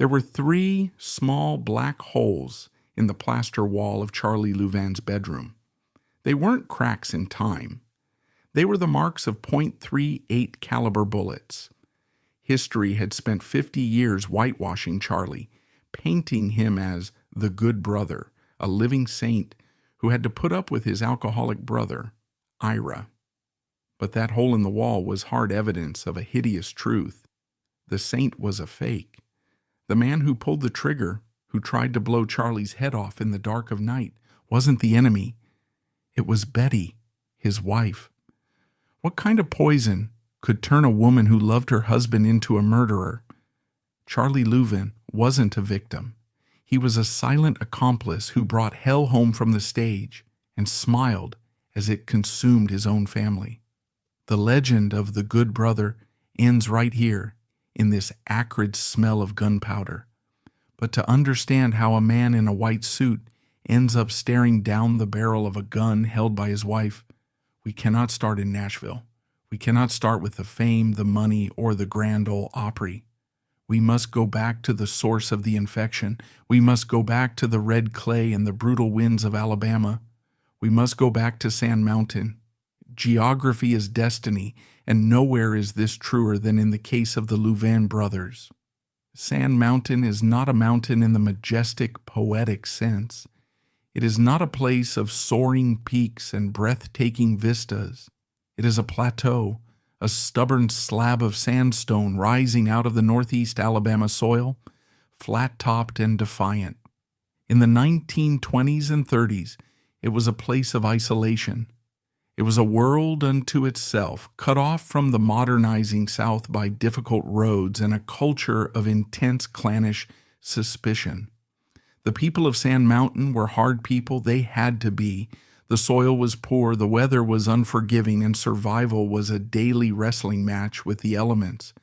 There were 3 small black holes in the plaster wall of Charlie Louvin's bedroom. They weren't cracks in time. They were the marks of .38 caliber bullets. History had spent 50 years whitewashing Charlie, painting him as the good brother, a living saint who had to put up with his alcoholic brother, Ira. But that hole in the wall was hard evidence of a hideous truth. The saint was a fake. The man who pulled the trigger, who tried to blow Charlie's head off in the dark of night, wasn't the enemy. It was Betty, his wife. What kind of poison could turn a woman who loved her husband into a murderer? Charlie Louvin wasn't a victim. He was a silent accomplice who brought hell home from the stage and smiled as it consumed his own family. The legend of the good brother ends right here in this acrid smell of gunpowder. But to understand how a man in a white suit ends up staring down the barrel of a gun held by his wife, we cannot start in Nashville. We cannot start with the fame, the money, or the Grand Ole Opry. We must go back to the source of the infection. We must go back to the red clay and the brutal winds of Alabama. We must go back to Sand Mountain. Geography is destiny, and nowhere is this truer than in the case of the Louvin brothers. Sand Mountain is not a mountain in the majestic, poetic sense. It is not a place of soaring peaks and breathtaking vistas. It is a plateau, a stubborn slab of sandstone rising out of the northeast Alabama soil, flat-topped and defiant. In the 1920s and 30s, it was a place of isolation. It was a world unto itself, cut off from the modernizing South by difficult roads and a culture of intense clannish suspicion. The people of Sand Mountain were hard people. They had to be. The soil was poor, the weather was unforgiving, and survival was a daily wrestling match with the elements.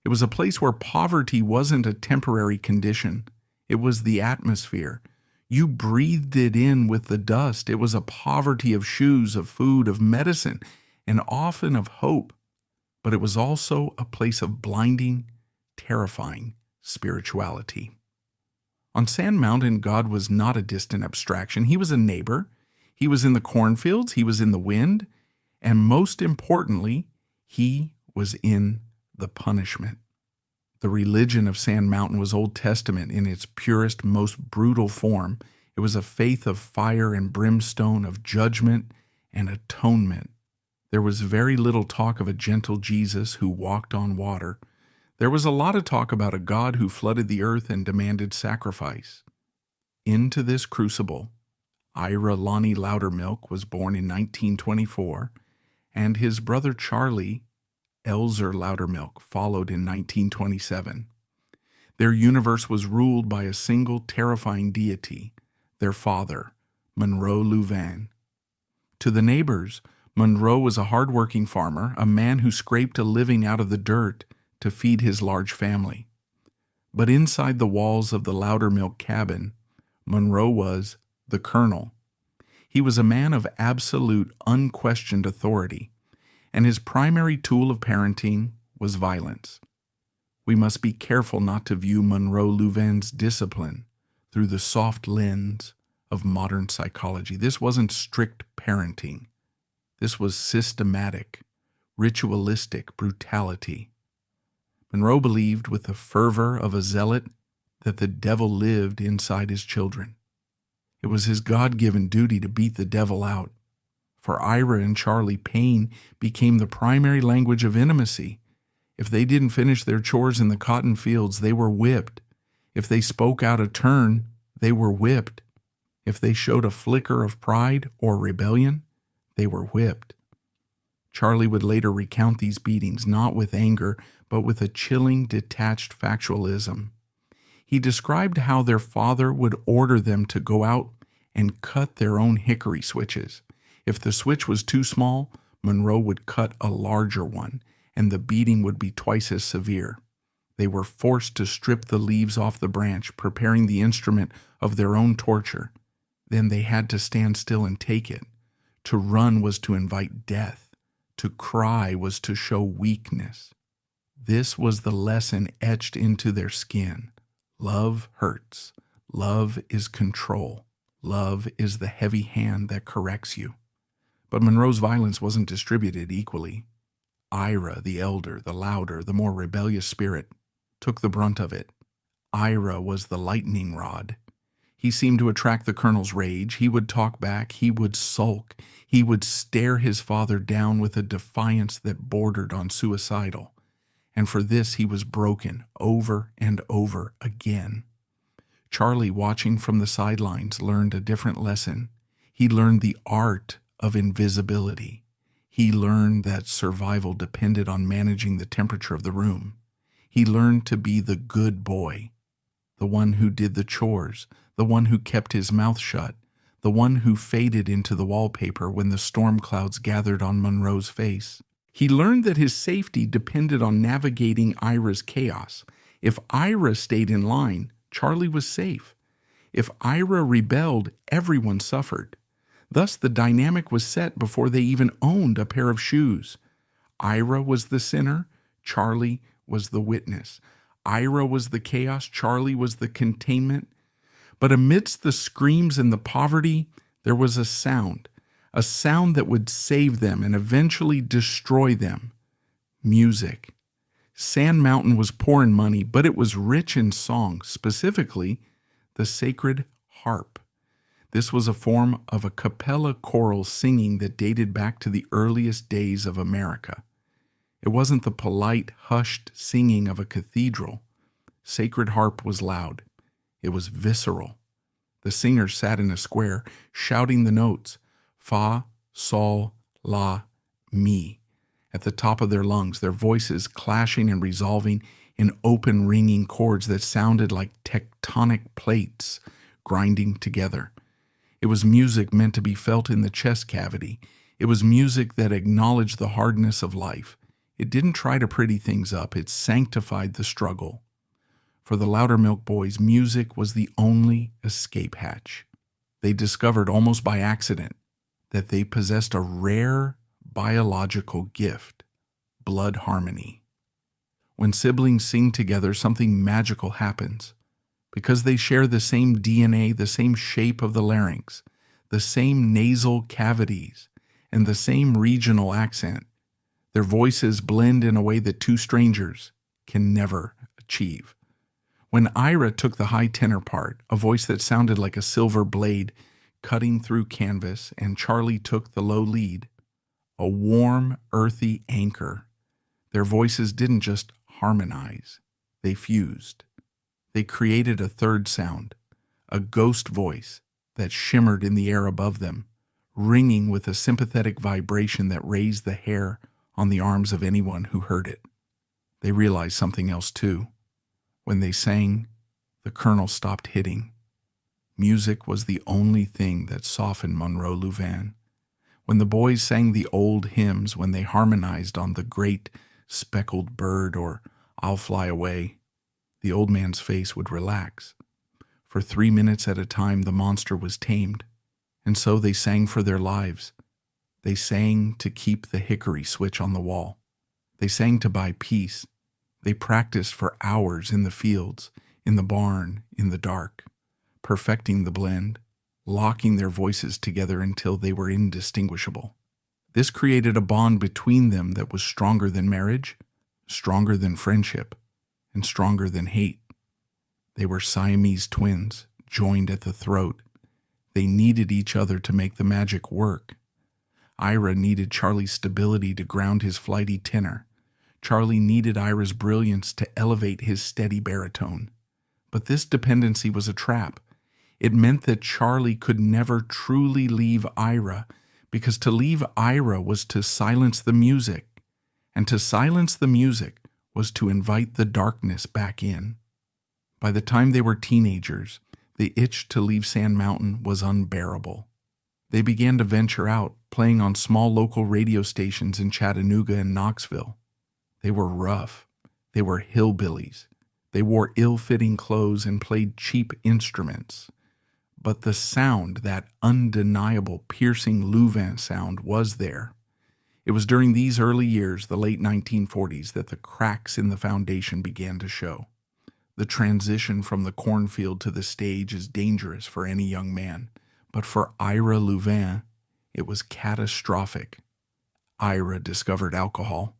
It was a place where poverty wasn't a temporary condition. It was the atmosphere. You breathed it in with the dust. It was a poverty of shoes, of food, of medicine, and often of hope. But it was also a place of blinding, terrifying spirituality. On Sand Mountain, God was not a distant abstraction. He was a neighbor. He was in the cornfields. He was in the wind. And most importantly, he was in the punishment. The religion of Sand Mountain was Old Testament in its purest, most brutal form. It was a faith of fire and brimstone, of judgment and atonement. There was very little talk of a gentle Jesus who walked on water. There was a lot of talk about a God who flooded the earth and demanded sacrifice. Into this crucible, Ira Lonnie Loudermilk was born in 1924, and his brother Charlie Elzer Loudermilk followed in 1927. Their universe was ruled by a single terrifying deity, their father, Monroe Louvin. To the neighbors, Monroe was a hard-working farmer, a man who scraped a living out of the dirt to feed his large family. But inside the walls of the Loudermilk cabin, Monroe was the Colonel. He was a man of absolute, unquestioned authority, and his primary tool of parenting was violence. We must be careful not to view Monroe Louvin's discipline through the soft lens of modern psychology. This wasn't strict parenting. This was systematic, ritualistic brutality. Monroe believed with the fervor of a zealot that the devil lived inside his children. It was his God-given duty to beat the devil out. For Ira and Charlie, pain became the primary language of intimacy. If they didn't finish their chores in the cotton fields, they were whipped. If they spoke out of turn, they were whipped. If they showed a flicker of pride or rebellion, they were whipped. Charlie would later recount these beatings, not with anger, but with a chilling, detached factualism. He described how their father would order them to go out and cut their own hickory switches. If the switch was too small, Monroe would cut a larger one, and the beating would be twice as severe. They were forced to strip the leaves off the branch, preparing the instrument of their own torture. Then they had to stand still and take it. To run was to invite death. To cry was to show weakness. This was the lesson etched into their skin. Love hurts. Love is control. Love is the heavy hand that corrects you. But Monroe's violence wasn't distributed equally. Ira, the elder, the louder, the more rebellious spirit, took the brunt of it. Ira was the lightning rod. He seemed to attract the colonel's rage. He would talk back. He would sulk. He would stare his father down with a defiance that bordered on suicidal. And for this he was broken over and over again. Charlie, watching from the sidelines, learned a different lesson. He learned the art of invisibility. He learned that survival depended on managing the temperature of the room. He learned to be the good boy, the one who did the chores, the one who kept his mouth shut, the one who faded into the wallpaper when the storm clouds gathered on Monroe's face. He learned that his safety depended on navigating Ira's chaos. If Ira stayed in line, Charlie was safe. If Ira rebelled, everyone suffered. Thus, the dynamic was set before they even owned a pair of shoes. Ira was the sinner, Charlie was the witness. Ira was the chaos, Charlie was the containment. But amidst the screams and the poverty, there was a sound that would save them and eventually destroy them. Music. Sand Mountain was poor in money, but it was rich in song, specifically the sacred harp. This was a form of a cappella choral singing that dated back to the earliest days of America. It wasn't the polite, hushed singing of a cathedral. Sacred harp was loud. It was visceral. The singers sat in a square, shouting the notes, fa, sol, la, mi, at the top of their lungs, their voices clashing and resolving in open, ringing chords that sounded like tectonic plates grinding together. It was music meant to be felt in the chest cavity. It was music that acknowledged the hardness of life. It didn't try to pretty things up. It sanctified the struggle. For the Loudermilk boys, music was the only escape hatch. They discovered almost by accident that they possessed a rare biological gift, blood harmony. When siblings sing together, something magical happens. Because they share the same DNA, the same shape of the larynx, the same nasal cavities, and the same regional accent, their voices blend in a way that two strangers can never achieve. When Ira took the high tenor part, a voice that sounded like a silver blade cutting through canvas, and Charlie took the low lead, a warm, earthy anchor, their voices didn't just harmonize, they fused. They created a third sound, a ghost voice that shimmered in the air above them, ringing with a sympathetic vibration that raised the hair on the arms of anyone who heard it. They realized something else too. When they sang, the colonel stopped hitting. Music was the only thing that softened Monroe Louvin. When the boys sang the old hymns, when they harmonized on the great speckled bird or I'll Fly Away, the old man's face would relax. For 3 minutes at a time, the monster was tamed, and so they sang for their lives. They sang to keep the hickory switch on the wall. They sang to buy peace. They practiced for hours in the fields, in the barn, in the dark, perfecting the blend, locking their voices together until they were indistinguishable. This created a bond between them that was stronger than marriage, stronger than friendship, and stronger than hate. They were Siamese twins, joined at the throat. They needed each other to make the magic work. Ira needed Charlie's stability to ground his flighty tenor. Charlie needed Ira's brilliance to elevate his steady baritone. But this dependency was a trap. It meant that Charlie could never truly leave Ira, because to leave Ira was to silence the music, and to silence the music was to invite the darkness back in. By the time they were teenagers, the itch to leave Sand Mountain was unbearable. They began to venture out, playing on small local radio stations in Chattanooga and Knoxville. They were rough. They were hillbillies. They wore ill-fitting clothes and played cheap instruments. But the sound, that undeniable, piercing Louvin sound, was there. It was during these early years, the late 1940s, that the cracks in the foundation began to show. The transition from the cornfield to the stage is dangerous for any young man, but for Ira Louvin, it was catastrophic. Ira discovered alcohol.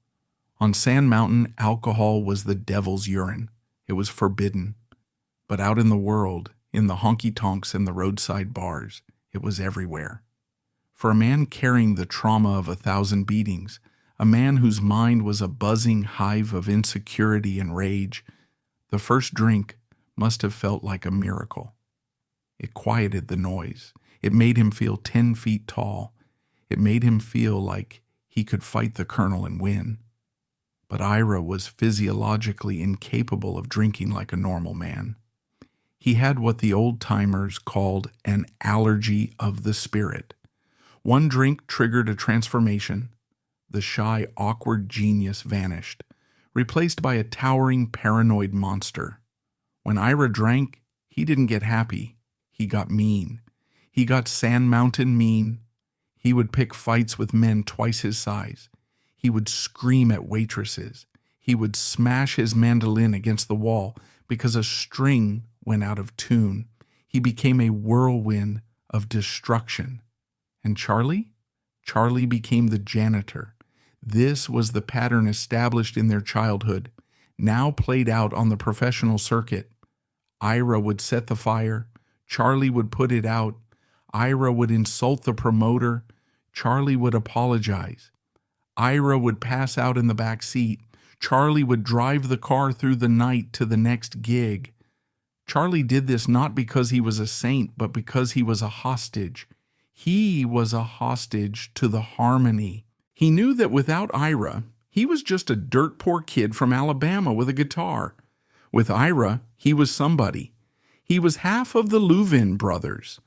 On Sand Mountain, alcohol was the devil's urine. It was forbidden. But out in the world, in the honky-tonks and the roadside bars, it was everywhere. For a man carrying the trauma of 1,000 beatings, a man whose mind was a buzzing hive of insecurity and rage, the first drink must have felt like a miracle. It quieted the noise. It made him feel 10 feet tall. It made him feel like he could fight the colonel and win. But Ira was physiologically incapable of drinking like a normal man. He had what the old-timers called an allergy of the spirit. One drink triggered a transformation. The shy, awkward genius vanished, replaced by a towering, paranoid monster. When Ira drank, he didn't get happy. He got mean. He got Sand Mountain mean. He would pick fights with men twice his size. He would scream at waitresses. He would smash his mandolin against the wall because a string went out of tune. He became a whirlwind of destruction. And Charlie? Charlie became the janitor. This was the pattern established in their childhood, now played out on the professional circuit. Ira would set the fire. Charlie would put it out. Ira would insult the promoter. Charlie would apologize. Ira would pass out in the back seat. Charlie would drive the car through the night to the next gig. Charlie did this not because he was a saint, but because he was a hostage. He was a hostage to the harmony. He knew that without Ira, he was just a dirt poor kid from Alabama with a guitar. With Ira, he was somebody. He was half of the Louvin Brothers.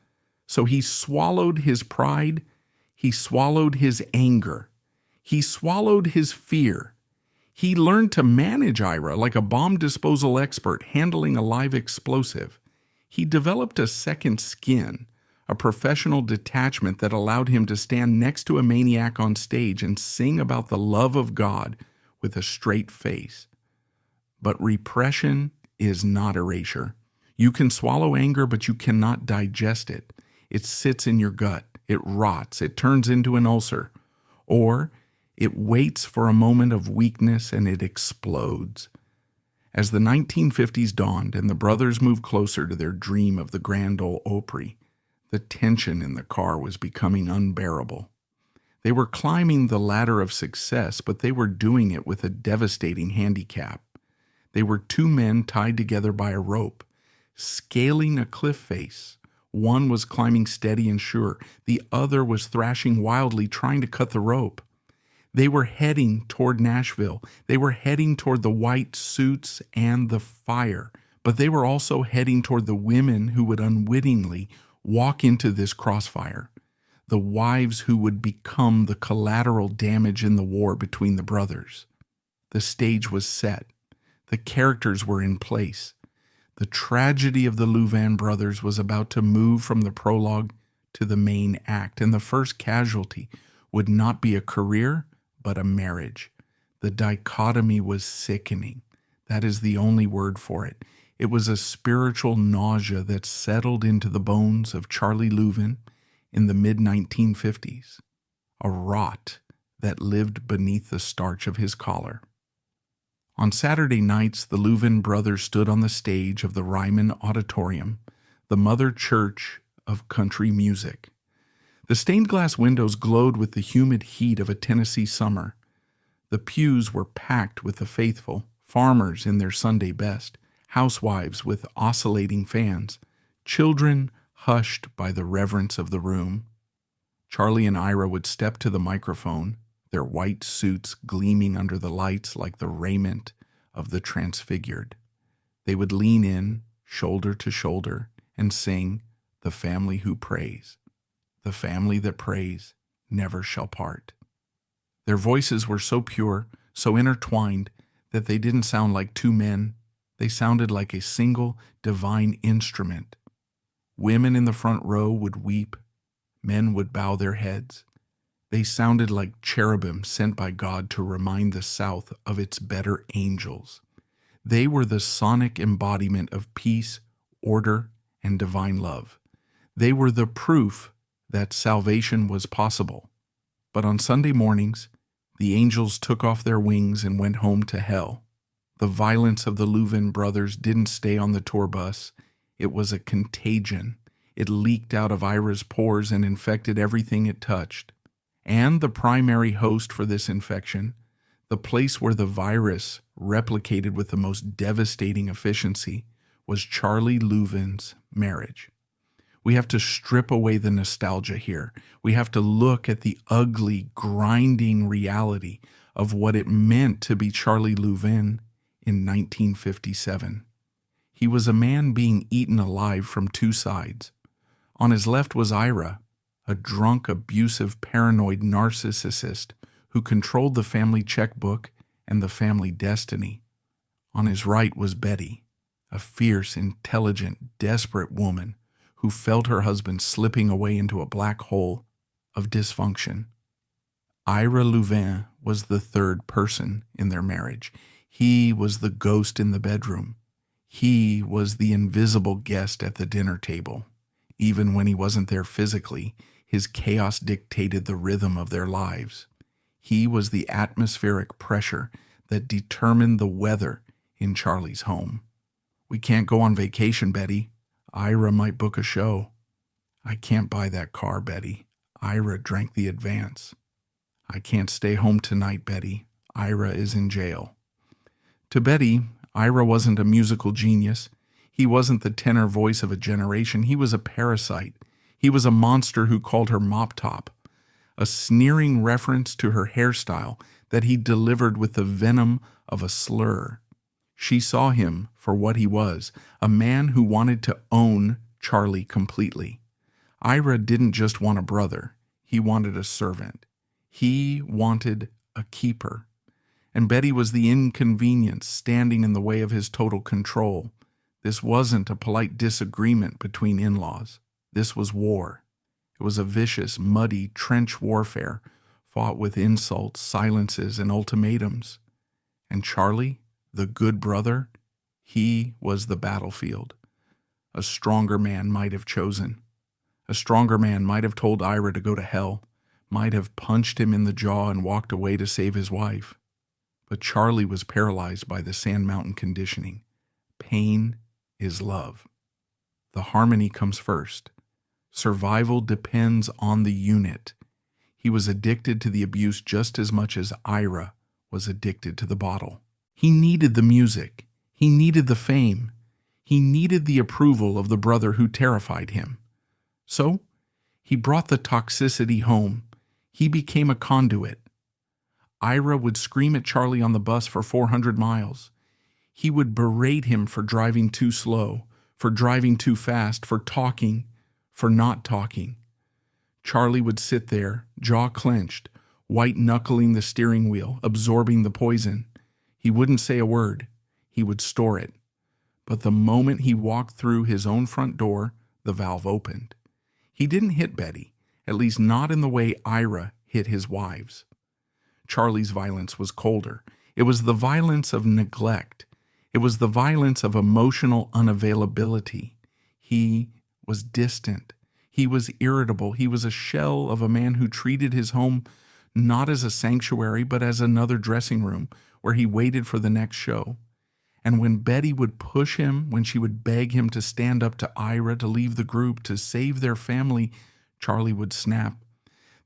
So he swallowed his pride. He swallowed his anger. He swallowed his fear. He learned to manage Ira like a bomb disposal expert handling a live explosive. He developed a second skin, a professional detachment that allowed him to stand next to a maniac on stage and sing about the love of God with a straight face. But repression is not erasure. You can swallow anger, but you cannot digest it. It sits in your gut. It rots. It turns into an ulcer. Or it waits for a moment of weakness and it explodes. As the 1950s dawned and the brothers moved closer to their dream of the Grand Ole Opry, the tension in the car was becoming unbearable. They were climbing the ladder of success, but they were doing it with a devastating handicap. They were two men tied together by a rope, scaling a cliff face. One was climbing steady and sure. The other was thrashing wildly, trying to cut the rope. They were heading toward Nashville. They were heading toward the white suits and the fire, but they were also heading toward the women who would unwittingly walk into this crossfire, the wives who would become the collateral damage in the war between the brothers. The stage was set. The characters were in place. The tragedy of the Louvin brothers was about to move from the prologue to the main act, and the first casualty would not be a career, but a marriage. The dichotomy was sickening. That is the only word for it. It was a spiritual nausea that settled into the bones of Charlie Louvin in the mid-1950s, a rot that lived beneath the starch of his collar. On Saturday nights, the Louvin brothers stood on the stage of the Ryman Auditorium, the mother church of country music. The stained glass windows glowed with the humid heat of a Tennessee summer. The pews were packed with the faithful, farmers in their Sunday best, housewives with oscillating fans, children hushed by the reverence of the room. Charlie and Ira would step to the microphone, their white suits gleaming under the lights like the raiment of the transfigured. They would lean in, shoulder to shoulder, and sing, "The Family Who Prays. The family that prays never shall part." Their voices were so pure, so intertwined, that they didn't sound like two men. They sounded like a single divine instrument. Women in the front row would weep. Men would bow their heads. They sounded like cherubim sent by God to remind the South of its better angels. They were the sonic embodiment of peace, order, and divine love. They were the proof that salvation was possible. But on Sunday mornings, the angels took off their wings and went home to hell. The violence of the Louvin brothers didn't stay on the tour bus. It was a contagion. It leaked out of Ira's pores and infected everything it touched. And the primary host for this infection, the place where the virus replicated with the most devastating efficiency, was Charlie Louvin's marriage. We have to strip away the nostalgia here. We have to look at the ugly, grinding reality of what it meant to be Charlie Louvin in 1957. He was a man being eaten alive from two sides. On his left was Ira, a drunk, abusive, paranoid narcissist who controlled the family checkbook and the family destiny. On his right was Betty, a fierce, intelligent, desperate woman who felt her husband slipping away into a black hole of dysfunction. Ira Louvin was the third person in their marriage. He was the ghost in the bedroom. He was the invisible guest at the dinner table. Even when he wasn't there physically, his chaos dictated the rhythm of their lives. He was the atmospheric pressure that determined the weather in Charlie's home. "We can't go on vacation, Betty. Ira might book a show." "I can't buy that car, Betty. Ira drank the advance." "I can't stay home tonight, Betty. Ira is in jail." To Betty, Ira wasn't a musical genius. He wasn't the tenor voice of a generation. He was a parasite. He was a monster who called her Mop Top, a sneering reference to her hairstyle that he delivered with the venom of a slur. She saw him for what he was, a man who wanted to own Charlie completely. Ira didn't just want a brother. He wanted a servant. He wanted a keeper. And Betty was the inconvenience standing in the way of his total control. This wasn't a polite disagreement between in-laws. This was war. It was a vicious, muddy trench warfare fought with insults, silences, and ultimatums. And Charlie, the good brother, he was the battlefield. A stronger man might have chosen. A stronger man might have told Ira to go to hell, might have punched him in the jaw and walked away to save his wife. But Charlie was paralyzed by the Sand Mountain conditioning. Pain is love. The harmony comes first. Survival depends on the unit. He was addicted to the abuse just as much as Ira was addicted to the bottle. He needed the music. He needed the fame. He needed the approval of the brother who terrified him. So, he brought the toxicity home. He became a conduit. Ira would scream at Charlie on the bus for 400 miles. He would berate him for driving too slow, for driving too fast, for talking, for not talking. Charlie would sit there, jaw clenched, white-knuckling the steering wheel, absorbing the poison. He wouldn't say a word. He would store it. But the moment he walked through his own front door, the valve opened. He didn't hit Betty, at least not in the way Ira hit his wives. Charlie's violence was colder. It was the violence of neglect. It was the violence of emotional unavailability. He was distant. He was irritable. He was a shell of a man who treated his home not as a sanctuary, but as another dressing room where he waited for the next show. And when Betty would push him, when she would beg him to stand up to Ira, to leave the group, to save their family, Charlie would snap.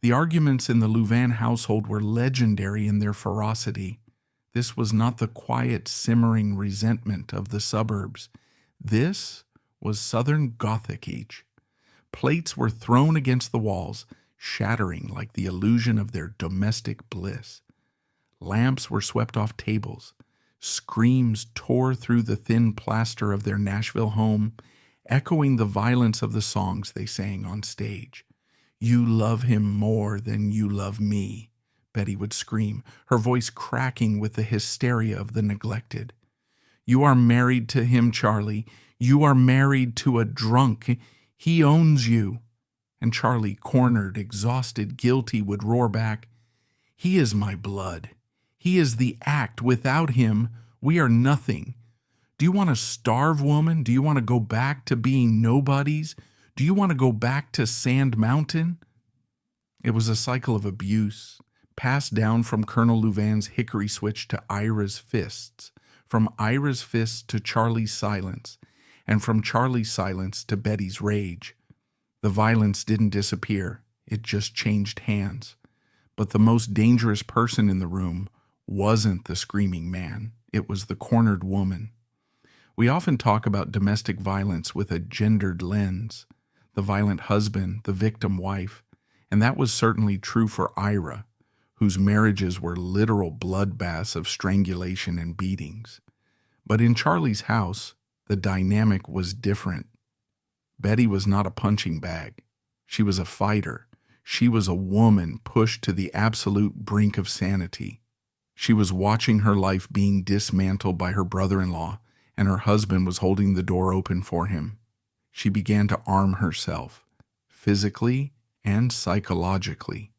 The arguments in the Louvin household were legendary in their ferocity. This was not the quiet, simmering resentment of the suburbs. This was Southern Gothic age. Plates were thrown against the walls, shattering like the illusion of their domestic bliss. Lamps were swept off tables. Screams tore through the thin plaster of their Nashville home, echoing the violence of the songs they sang on stage. "You love him more than you love me," Betty would scream, her voice cracking with the hysteria of the neglected. "You are married to him, Charlie. You are married to a drunk. He owns you." And Charlie, cornered, exhausted, guilty, would roar back, "He is my blood. He is the act. Without him, we are nothing. Do you want to starve, woman? Do you want to go back to being nobodies? Do you want to go back to Sand Mountain? It was a cycle of abuse, passed down from Colonel Louvin's hickory switch to Ira's fists, from Ira's fists to Charlie's silence, and from Charlie's silence to Betty's rage. The violence didn't disappear, it just changed hands. But the most dangerous person in the room wasn't the screaming man, it was the cornered woman. We often talk about domestic violence with a gendered lens, the violent husband, the victim wife, and that was certainly true for Ira, whose marriages were literal bloodbaths of strangulation and beatings. But in Charlie's house, the dynamic was different. Betty was not a punching bag. She was a fighter. She was a woman pushed to the absolute brink of sanity. She was watching her life being dismantled by her brother-in-law, and her husband was holding the door open for him. She began to arm herself, physically and psychologically.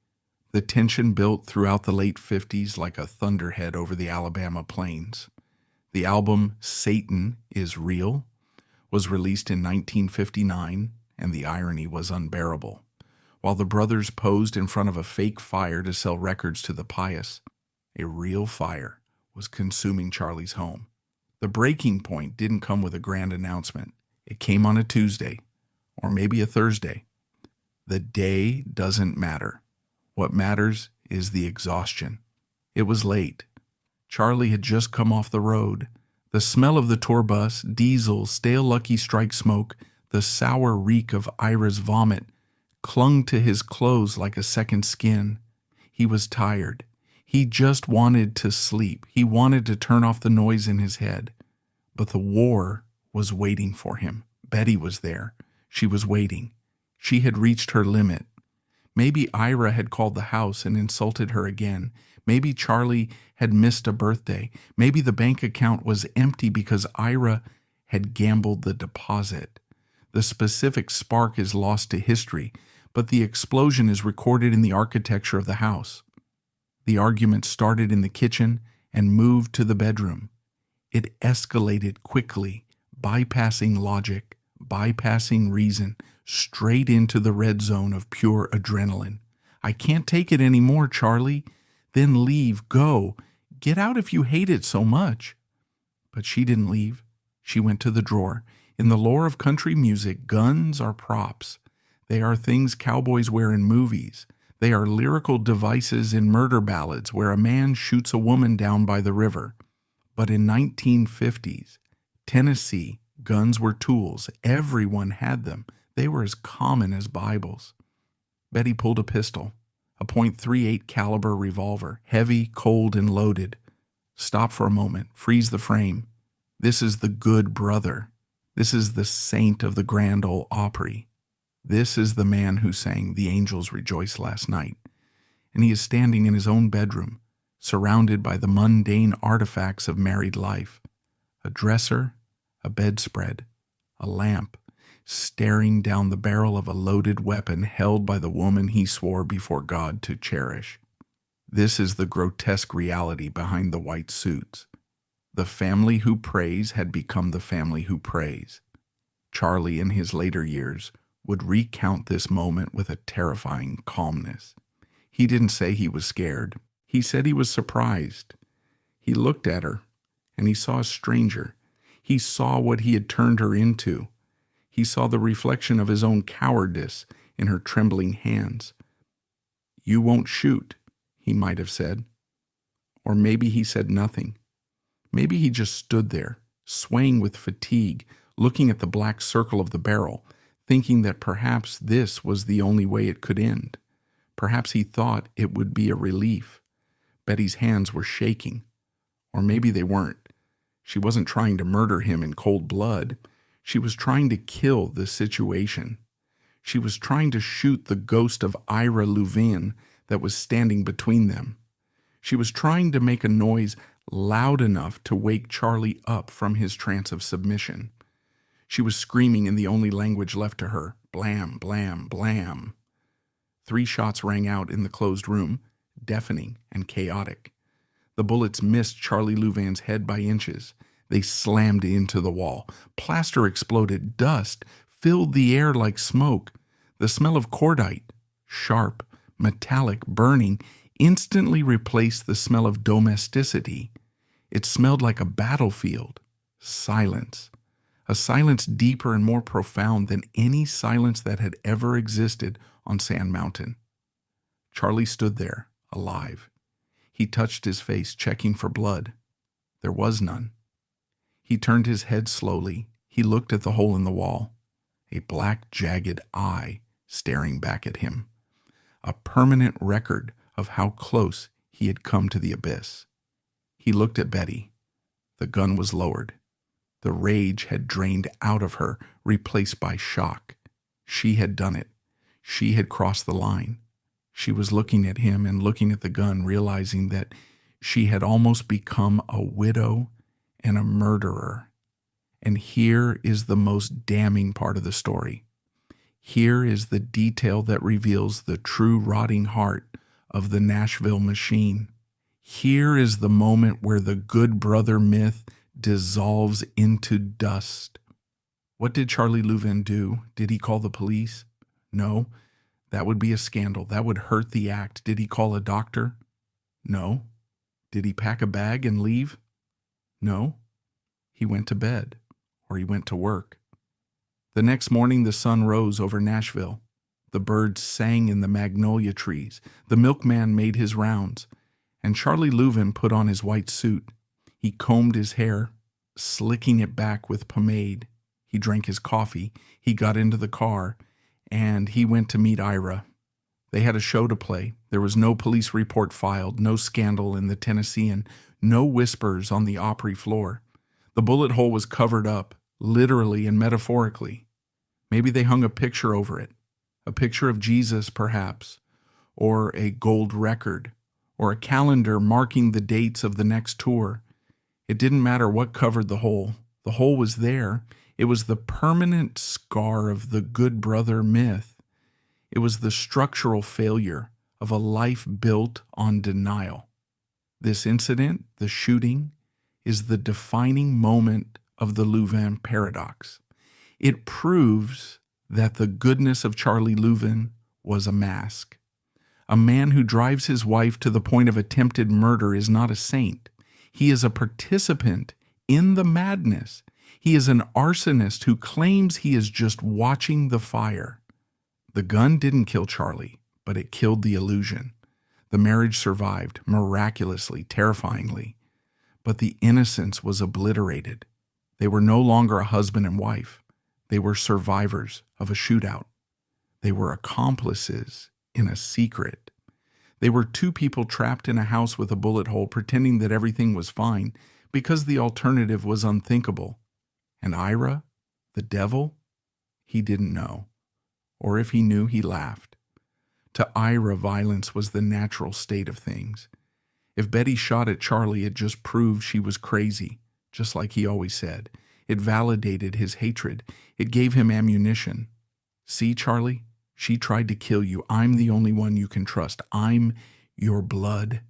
The tension built throughout the late 50s like a thunderhead over the Alabama plains. The album Satan is Real was released in 1959, and the irony was unbearable. While the brothers posed in front of a fake fire to sell records to the pious, a real fire was consuming Charlie's home. The breaking point didn't come with a grand announcement. It came on a Tuesday, or maybe a Thursday. The day doesn't matter. What matters is the exhaustion. It was late. Charlie had just come off the road. The smell of the tour bus, diesel, stale Lucky Strike smoke, the sour reek of Ira's vomit clung to his clothes like a second skin. He was tired. He just wanted to sleep. He wanted to turn off the noise in his head. But the war was waiting for him. Betty was there. She was waiting. She had reached her limit. Maybe Ira had called the house and insulted her again. Maybe Charlie had missed a birthday. Maybe the bank account was empty because Ira had gambled the deposit. The specific spark is lost to history, but the explosion is recorded in the architecture of the house. The argument started in the kitchen and moved to the bedroom. It escalated quickly, bypassing logic, bypassing reason, straight into the red zone of pure adrenaline. I can't take it anymore, Charlie. Then leave, go. Get out if you hate it so much. But she didn't leave. She went to the drawer. In the lore of country music, guns are props. They are things cowboys wear in movies. They are lyrical devices in murder ballads where a man shoots a woman down by the river. But in 1950s, Tennessee, guns were tools. Everyone had them. They were as common as Bibles. Betty pulled a pistol, a .38 caliber revolver, heavy, cold, and loaded. Stop for a moment. Freeze the frame. This is the good brother. This is the saint of the Grand Ole Opry. This is the man who sang "The Angels Rejoice" last night. And he is standing in his own bedroom, surrounded by the mundane artifacts of married life. A dresser, a bedspread, a lamp, staring down the barrel of a loaded weapon held by the woman he swore before God to cherish. This is the grotesque reality behind the white suits. The family who prays had become the family who prays. Charlie, in his later years, would recount this moment with a terrifying calmness. He didn't say he was scared. He said he was surprised. He looked at her, and he saw a stranger. He saw what he had turned her into. He saw the reflection of his own cowardice in her trembling hands. "You won't shoot," he might have said. Or maybe he said nothing. Maybe he just stood there, swaying with fatigue, looking at the black circle of the barrel, thinking that perhaps this was the only way it could end. Perhaps he thought it would be a relief. Betty's hands were shaking. Or maybe they weren't. She wasn't trying to murder him in cold blood. She was trying to kill the situation. She was trying to shoot the ghost of Ira Louvin that was standing between them. She was trying to make a noise loud enough to wake Charlie up from his trance of submission. She was screaming in the only language left to her, blam, blam, blam. 3 shots rang out in the closed room, deafening and chaotic. The bullets missed Charlie Louvin's head by inches. They slammed into the wall. Plaster exploded. Dust filled the air like smoke. The smell of cordite, sharp, metallic, burning, instantly replaced the smell of domesticity. It smelled like a battlefield. Silence. A silence deeper and more profound than any silence that had ever existed on Sand Mountain. Charlie stood there, alive. He touched his face, checking for blood. There was none. He turned his head slowly. He looked at the hole in the wall. A black, jagged eye staring back at him. A permanent record of how close he had come to the abyss. He looked at Betty. The gun was lowered. The rage had drained out of her, replaced by shock. She had done it. She had crossed the line. She was looking at him and looking at the gun, realizing that she had almost become a widow and a murderer. And here is the most damning part of the story. Here is the detail that reveals the true rotting heart of the Nashville machine. Here is the moment where the good brother myth dissolves into dust. What did Charlie Louvin do? Did he call the police? No. That would be a scandal. That would hurt the act. Did he call a doctor? No. Did he pack a bag and leave? No. He went to bed, or he went to work. The next morning the sun rose over Nashville. The birds sang in the magnolia trees. The milkman made his rounds, and Charlie Louvin put on his white suit. He combed his hair, slicking it back with pomade. He drank his coffee. He got into the car, and he went to meet Ira. They had a show to play. There was no police report filed, no scandal in the Tennessean, no whispers on the Opry floor. The bullet hole was covered up, literally and metaphorically. Maybe they hung a picture over it, a picture of Jesus perhaps, or a gold record, or a calendar marking the dates of the next tour. It didn't matter what covered the hole. The hole was there. It was the permanent scar of the good brother myth. It was the structural failure of a life built on denial. This incident, the shooting, is the defining moment of the Louvin paradox. It proves that the goodness of Charlie Louvin was a mask. A man who drives his wife to the point of attempted murder is not a saint. He is a participant in the madness. He is an arsonist who claims he is just watching the fire. The gun didn't kill Charlie, but it killed the illusion. The marriage survived, miraculously, terrifyingly. But the innocence was obliterated. They were no longer a husband and wife. They were survivors of a shootout. They were accomplices in a secret. They were two people trapped in a house with a bullet hole, pretending that everything was fine because the alternative was unthinkable. And Ira, the devil, he didn't know. Or if he knew, he laughed. To Ira, violence was the natural state of things. If Betty shot at Charlie, it just proved she was crazy, just like he always said. It validated his hatred. It gave him ammunition. See, Charlie, she tried to kill you. I'm the only one you can trust. I'm your blood.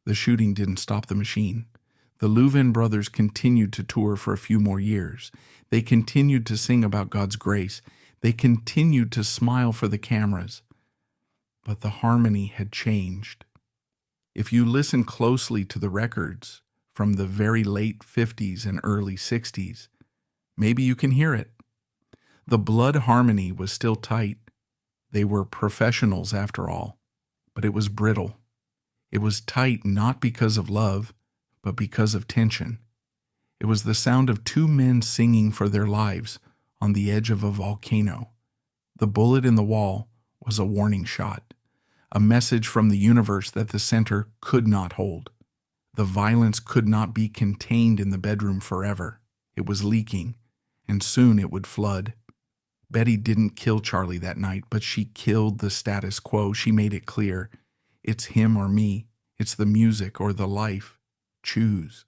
The shooting didn't stop the machine. The Louvin Brothers continued to tour for a few more years. They continued to sing about God's grace. They continued to smile for the cameras. But the harmony had changed. If you listen closely to the records from the very late 50s and early 60s, maybe you can hear it. The blood harmony was still tight. They were professionals after all, but it was brittle. It was tight not because of love, but because of tension. It was the sound of two men singing for their lives on the edge of a volcano. The bullet in the wall was a warning shot, a message from the universe that the center could not hold. The violence could not be contained in the bedroom forever. It was leaking, and soon it would flood. Betty didn't kill Charlie that night, but she killed the status quo. She made it clear. It's him or me. It's the music or the life. Choose.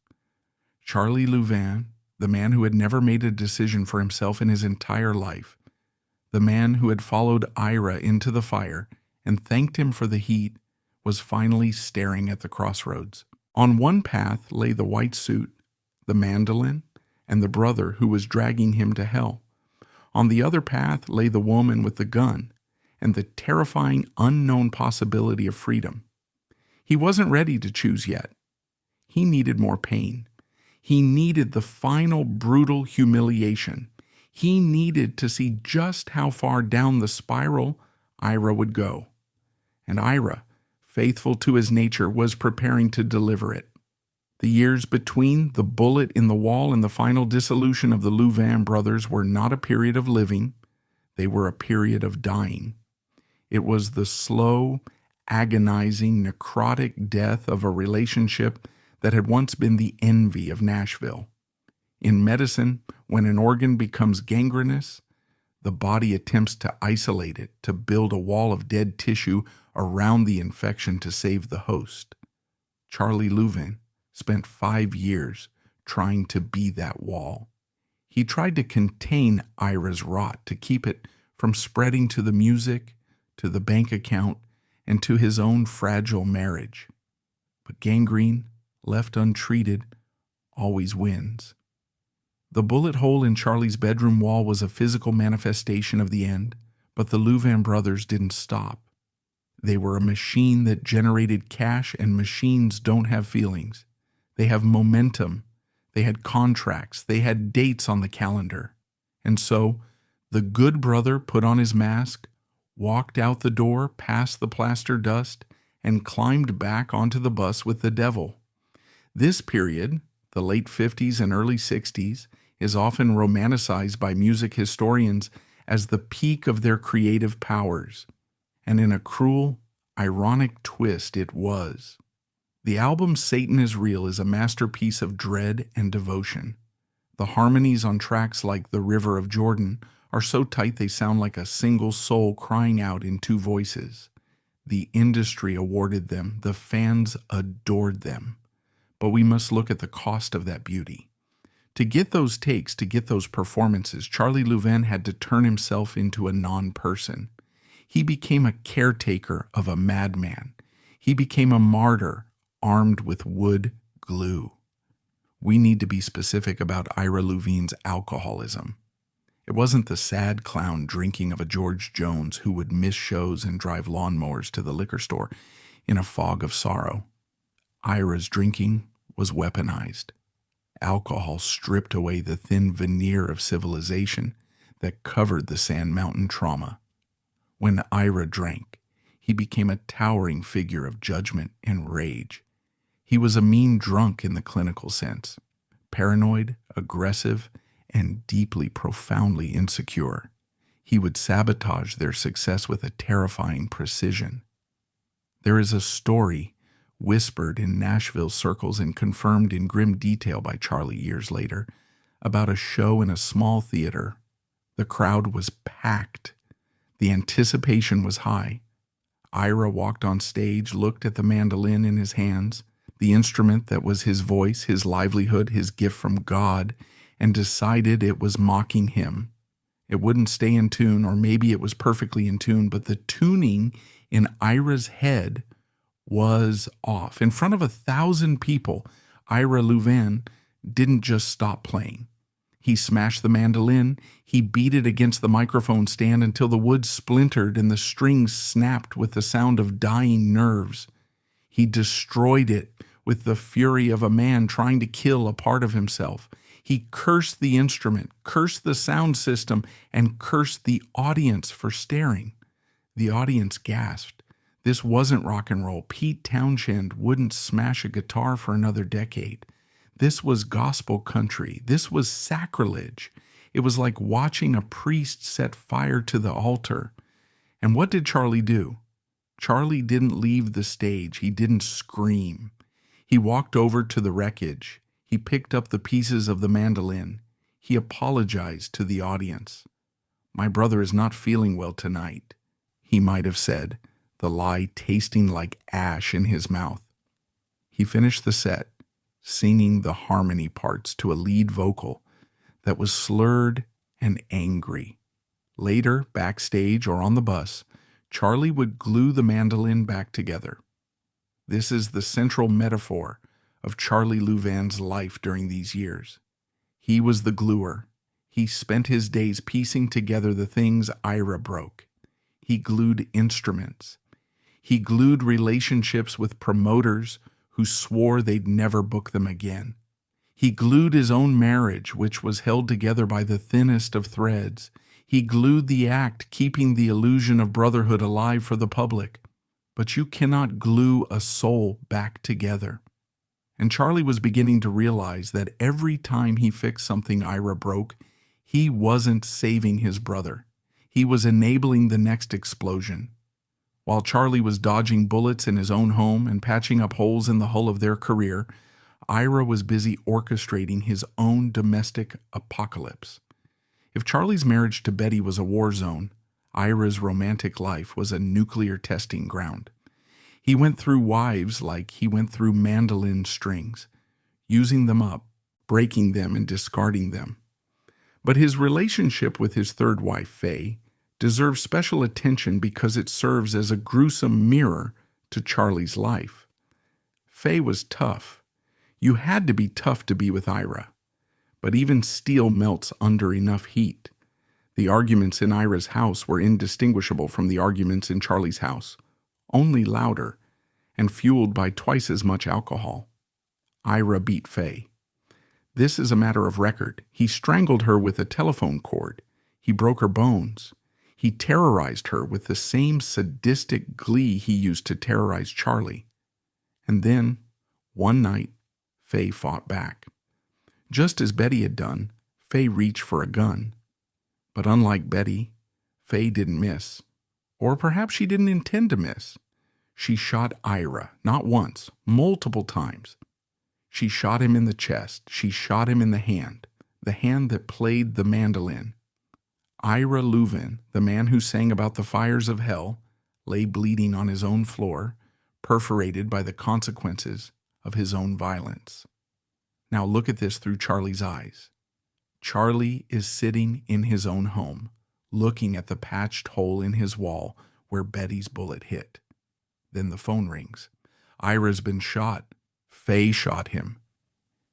Charlie Louvin, the man who had never made a decision for himself in his entire life, the man who had followed Ira into the fire and thanked him for the heat, was finally staring at the crossroads. On one path lay the white suit, the mandolin, and the brother who was dragging him to hell. On the other path lay the woman with the gun and the terrifying unknown possibility of freedom. He wasn't ready to choose yet. He needed more pain. He needed the final brutal humiliation. He needed to see just how far down the spiral Ira would go. And Ira, faithful to his nature, was preparing to deliver it. The years between the bullet in the wall and the final dissolution of the Louvin brothers were not a period of living. They were a period of dying. It was the slow, agonizing, necrotic death of a relationship that had once been the envy of Nashville. In medicine, when an organ becomes gangrenous, the body attempts to isolate it, to build a wall of dead tissue around the infection to save the host. Charlie Louvin spent 5 years trying to be that wall. He tried to contain Ira's rot, to keep it from spreading to the music, to the bank account, and to his own fragile marriage. But gangrene, left untreated, always wins. The bullet hole in Charlie's bedroom wall was a physical manifestation of the end, but the Louvin brothers didn't stop. They were a machine that generated cash, and machines don't have feelings. They have momentum. They had contracts. They had dates on the calendar. And so, the good brother put on his mask, walked out the door past the plaster dust, and climbed back onto the bus with the devil. This period, the late 50s and early 60s, is often romanticized by music historians as the peak of their creative powers. And in a cruel, ironic twist, it was. The album Satan is Real is a masterpiece of dread and devotion. The harmonies on tracks like The River of Jordan are so tight they sound like a single soul crying out in 2 voices. The industry awarded them, the fans adored them. But we must look at the cost of that beauty. To get those takes, to get those performances, Charlie Louvin had to turn himself into a non-person. He became a caretaker of a madman. He became a martyr armed with wood glue. We need to be specific about Ira Louvin's alcoholism. It wasn't the sad clown drinking of a George Jones who would miss shows and drive lawnmowers to the liquor store in a fog of sorrow. Ira's drinking was weaponized. Alcohol stripped away the thin veneer of civilization that covered the Sand Mountain trauma. When Ira drank, he became a towering figure of judgment and rage. He was a mean drunk in the clinical sense, paranoid, aggressive, and deeply, profoundly insecure. He would sabotage their success with a terrifying precision. There is a story whispered in Nashville circles and confirmed in grim detail by Charlie years later about a show in a small theater. The crowd was packed. The anticipation was high. Ira walked on stage, looked at the mandolin in his hands, the instrument that was his voice, his livelihood, his gift from God, and decided it was mocking him. It wouldn't stay in tune, or maybe it was perfectly in tune, but the tuning in Ira's head was off. In front of 1,000 people, Ira Louvin didn't just stop playing. He smashed the mandolin, he beat it against the microphone stand until the wood splintered and the strings snapped with the sound of dying nerves. He destroyed it with the fury of a man trying to kill a part of himself. He cursed the instrument, cursed the sound system, and cursed the audience for staring. The audience gasped. This wasn't rock and roll. Pete Townshend wouldn't smash a guitar for another decade. This was gospel country. This was sacrilege. It was like watching a priest set fire to the altar. And what did Charlie do? Charlie didn't leave the stage. He didn't scream. He walked over to the wreckage. He picked up the pieces of the mandolin. He apologized to the audience. "My brother is not feeling well tonight," he might have said, the lie tasting like ash in his mouth. He finished the set, singing the harmony parts to a lead vocal that was slurred and angry. Later, backstage or on the bus, Charlie would glue the mandolin back together. This is the central metaphor of Charlie Louvin's life during these years. He was the gluer. He spent his days piecing together the things Ira broke. He glued instruments. He glued relationships with promoters who swore they'd never book them again. He glued his own marriage, which was held together by the thinnest of threads. He glued the act, keeping the illusion of brotherhood alive for the public. But you cannot glue a soul back together. And Charlie was beginning to realize that every time he fixed something Ira broke, he wasn't saving his brother. He was enabling the next explosion. While Charlie was dodging bullets in his own home and patching up holes in the hull of their career, Ira was busy orchestrating his own domestic apocalypse. If Charlie's marriage to Betty was a war zone, Ira's romantic life was a nuclear testing ground. He went through wives like he went through mandolin strings, using them up, breaking them, and discarding them. But his relationship with his third wife, Faye, deserves special attention because it serves as a gruesome mirror to Charlie's life. Faye was tough. You had to be tough to be with Ira. But even steel melts under enough heat. The arguments in Ira's house were indistinguishable from the arguments in Charlie's house, only louder, and fueled by twice as much alcohol. Ira beat Faye. This is a matter of record. He strangled her with a telephone cord. He broke her bones. He terrorized her with the same sadistic glee he used to terrorize Charlie. And then, one night, Faye fought back. Just as Betty had done, Faye reached for a gun. But unlike Betty, Faye didn't miss. Or perhaps she didn't intend to miss. She shot Ira, not once, multiple times. She shot him in the chest. She shot him in the hand that played the mandolin. Ira Louvin, the man who sang about the fires of hell, lay bleeding on his own floor, perforated by the consequences of his own violence. Now look at this through Charlie's eyes. Charlie is sitting in his own home, looking at the patched hole in his wall where Betty's bullet hit. Then the phone rings. Ira's been shot. Faye shot him.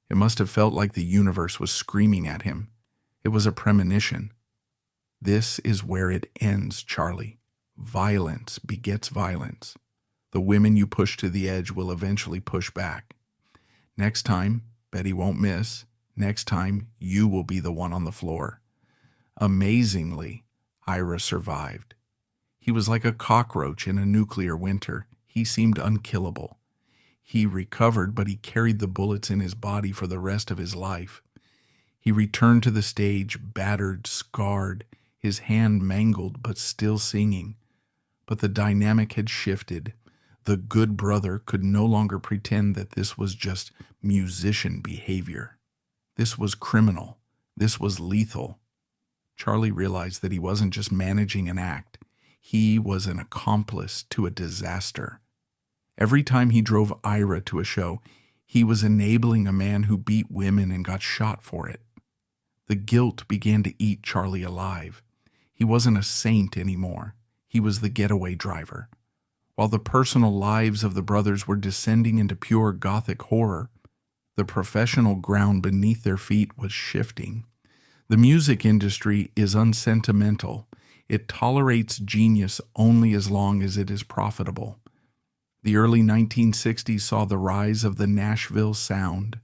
It must have felt like the universe was screaming at him. It was a premonition. This is where it ends, Charlie. Violence begets violence. The women you push to the edge will eventually push back. Next time, Betty won't miss. Next time, you will be the one on the floor. Amazingly, Ira survived. He was like a cockroach in a nuclear winter. He seemed unkillable. He recovered, but he carried the bullets in his body for the rest of his life. He returned to the stage, battered, scarred, his hand mangled, but still singing. But the dynamic had shifted. The good brother could no longer pretend that this was just musician behavior. This was criminal. This was lethal. Charlie realized that he wasn't just managing an act. He was an accomplice to a disaster. Every time he drove Ira to a show, he was enabling a man who beat women and got shot for it. The guilt began to eat Charlie alive. He wasn't a saint anymore. He was the getaway driver. While the personal lives of the brothers were descending into pure gothic horror, the professional ground beneath their feet was shifting. The music industry is unsentimental. It tolerates genius only as long as it is profitable. The early 1960s saw the rise of the Nashville sound.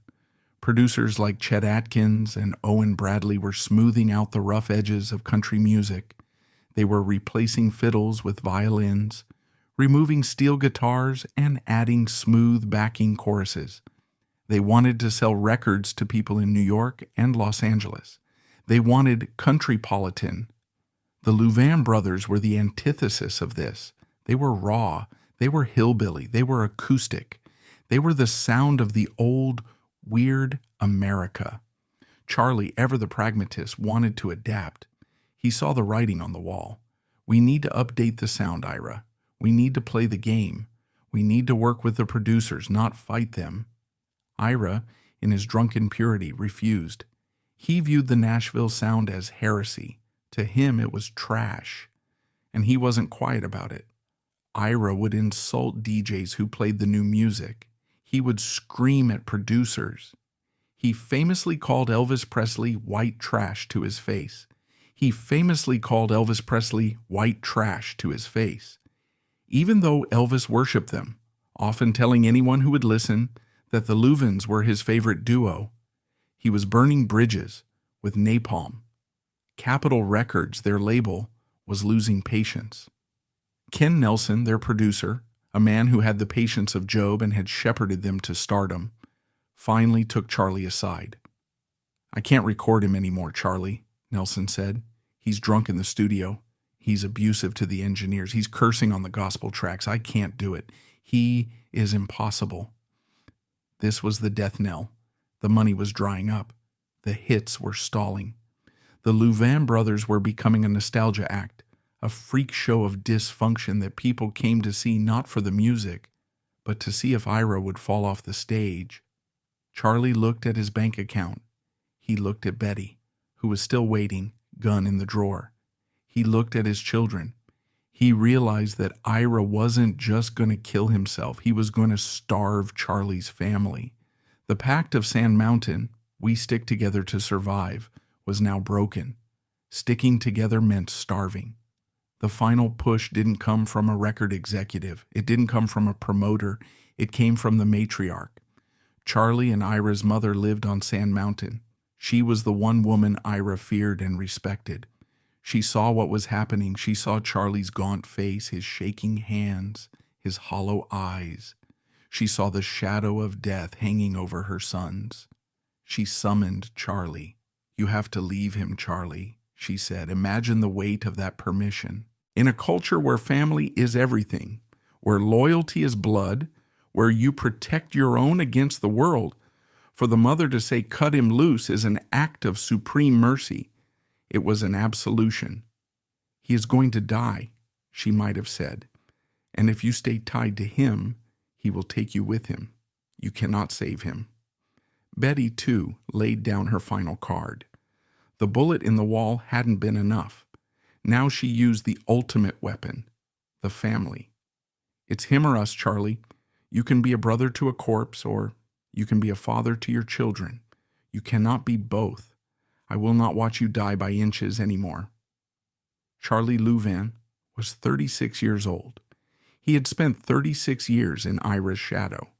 Producers like Chet Atkins and Owen Bradley were smoothing out the rough edges of country music. They were replacing fiddles with violins, removing steel guitars, and adding smooth backing choruses. They wanted to sell records to people in New York and Los Angeles. They wanted countrypolitan. The Louvin Brothers were the antithesis of this. They were raw. They were hillbilly. They were acoustic. They were the sound of the old, weird America. Charlie, ever the pragmatist, wanted to adapt. He saw the writing on the wall. We need to update the sound, Ira. We need to play the game. We need to work with the producers, not fight them. Ira, in his drunken purity, refused. He viewed the Nashville sound as heresy. To him, it was trash. And he wasn't quiet about it. Ira would insult DJs who played the new music. He would scream at producers. He famously called Elvis Presley white trash to his face. He famously called Elvis Presley white trash to his face. Even though Elvis worshipped them, often telling anyone who would listen that the Louvins were his favorite duo, he was burning bridges with napalm. Capitol Records, their label, was losing patience. Ken Nelson, their producer, a man who had the patience of Job and had shepherded them to stardom, finally took Charlie aside. "I can't record him anymore, Charlie," Nelson said. "He's drunk in the studio. He's abusive to the engineers. He's cursing on the gospel tracks. I can't do it. He is impossible." This was the death knell. The money was drying up. The hits were stalling. The Louvin Brothers were becoming a nostalgia act, a freak show of dysfunction that people came to see not for the music, but to see if Ira would fall off the stage. Charlie looked at his bank account. He looked at Betty, who was still waiting, gun in the drawer. He looked at his children. He realized that Ira wasn't just going to kill himself. He was going to starve Charlie's family. The pact of Sand Mountain, "We stick together to survive," was now broken. Sticking together meant starving. The final push didn't come from a record executive. It didn't come from a promoter. It came from the matriarch. Charlie and Ira's mother lived on Sand Mountain. She was the one woman Ira feared and respected. She saw what was happening. She saw Charlie's gaunt face, his shaking hands, his hollow eyes. She saw the shadow of death hanging over her sons. She summoned Charlie. "You have to leave him, Charlie," she said. "Imagine the weight of that permission. In a culture where family is everything, where loyalty is blood, where you protect your own against the world, for the mother to say cut him loose is an act of supreme mercy. It was an absolution. He is going to die," she might have said, "and if you stay tied to him, he will take you with him. You cannot save him." Betty, too, laid down her final card. The bullet in the wall hadn't been enough. Now she used the ultimate weapon, the family. "It's him or us, Charlie. You can be a brother to a corpse, or you can be a father to your children. You cannot be both. I will not watch you die by inches anymore." Charlie Louvin was 36 years old. He had spent 36 years in Ira's shadow.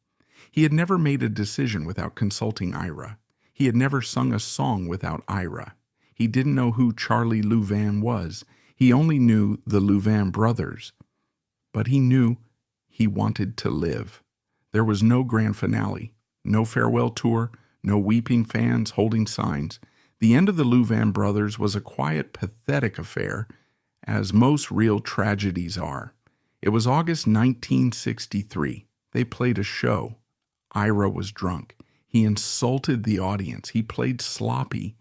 He had never made a decision without consulting Ira. He had never sung a song without Ira. He didn't know who Charlie Louvin was. He only knew the Louvin Brothers. But he knew he wanted to live. There was no grand finale, no farewell tour, no weeping fans holding signs. The end of the Louvin Brothers was a quiet, pathetic affair, as most real tragedies are. It was August 1963. They played a show. Ira was drunk. He insulted the audience. He played sloppy.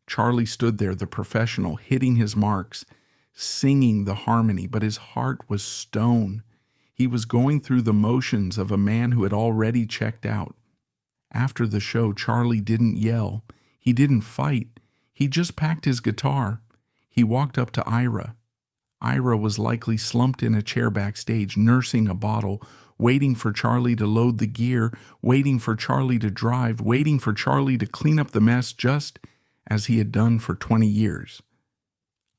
Charlie stood there, the professional, hitting his marks, singing the harmony, but his heart was stone. He was going through the motions of a man who had already checked out. After the show, Charlie didn't yell. He didn't fight. He just packed his guitar. He walked up to Ira. Ira was likely slumped in a chair backstage, nursing a bottle, waiting for Charlie to load the gear, waiting for Charlie to drive, waiting for Charlie to clean up the mess, just as he had done for 20 years.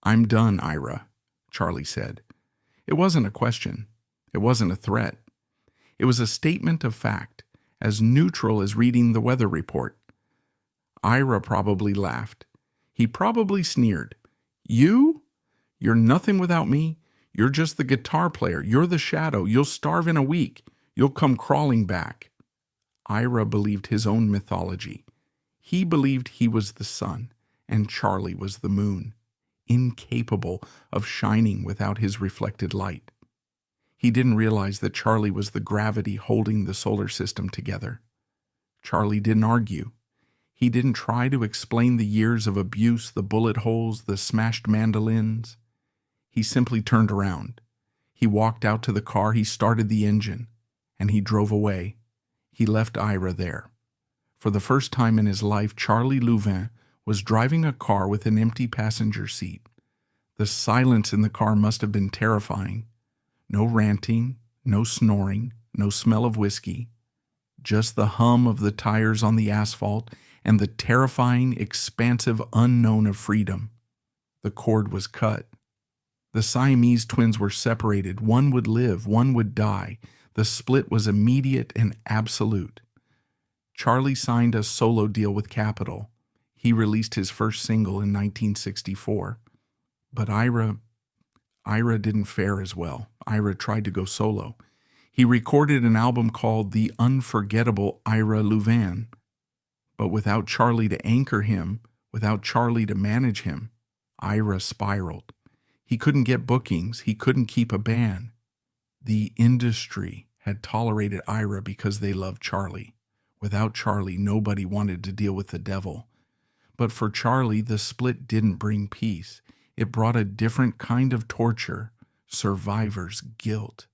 "I'm done, Ira," Charlie said. It wasn't a question. It wasn't a threat. It was a statement of fact, as neutral as reading the weather report. Ira probably laughed. He probably sneered. "You? You're nothing without me. You're just the guitar player. You're the shadow. You'll starve in a week. You'll come crawling back." Ira believed his own mythology. He believed he was the sun, and Charlie was the moon, incapable of shining without his reflected light. He didn't realize that Charlie was the gravity holding the solar system together. Charlie didn't argue. He didn't try to explain the years of abuse, the bullet holes, the smashed mandolins. He simply turned around. He walked out to the car, he started the engine, and he drove away. He left Ira there. For the first time in his life, Charlie Louvin was driving a car with an empty passenger seat. The silence in the car must have been terrifying. No ranting, no snoring, no smell of whiskey. just the hum of the tires on the asphalt and the terrifying, expansive unknown of freedom. The cord was cut. The Siamese twins were separated. One would live, one would die. The split was immediate and absolute. Charlie signed a solo deal with Capitol. He released his first single in 1964. But Ira didn't fare as well. Ira tried to go solo. He recorded an album called The Unforgettable Ira Louvin. But without Charlie to anchor him, without Charlie to manage him, Ira spiraled. He couldn't get bookings. He couldn't keep a band. The industry had tolerated Ira because they loved Charlie. Without Charlie, nobody wanted to deal with the devil. But for Charlie, the split didn't bring peace. It brought a different kind of torture, survivor's guilt.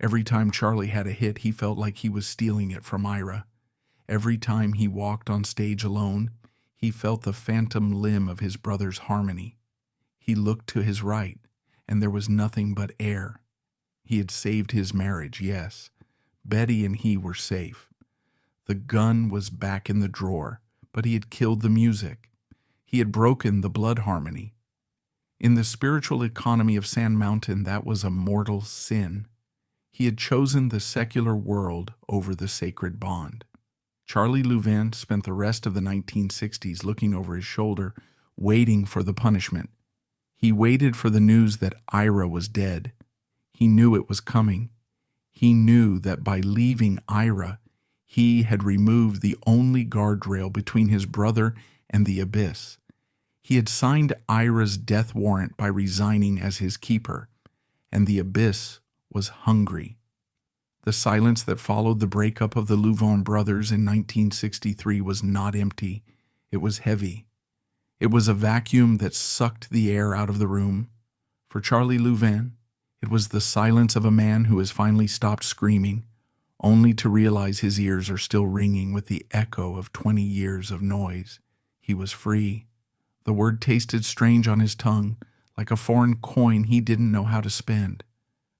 Every time Charlie had a hit, he felt like he was stealing it from Ira. Every time he walked on stage alone, he felt the phantom limb of his brother's harmony. He looked to his right, and there was nothing but air. He had saved his marriage, yes. Betty and he were safe. The gun was back in the drawer, but he had killed the music. He had broken the blood harmony. In the spiritual economy of Sand Mountain, that was a mortal sin. He had chosen the secular world over the sacred bond. Charlie Louvin spent the rest of the 1960s looking over his shoulder, waiting for the punishment. He waited for the news that Ira was dead. He knew it was coming. He knew that by leaving Ira, he had removed the only guardrail between his brother and the abyss. He had signed Ira's death warrant by resigning as his keeper, and the abyss was hungry. The silence that followed the breakup of the Louvin Brothers in 1963 was not empty. It was heavy. It was a vacuum that sucked the air out of the room. For Charlie Louvin, it was the silence of a man who has finally stopped screaming, only to realize his ears are still ringing with the echo of 20 years of noise. He was free. The word tasted strange on his tongue, like a foreign coin he didn't know how to spend.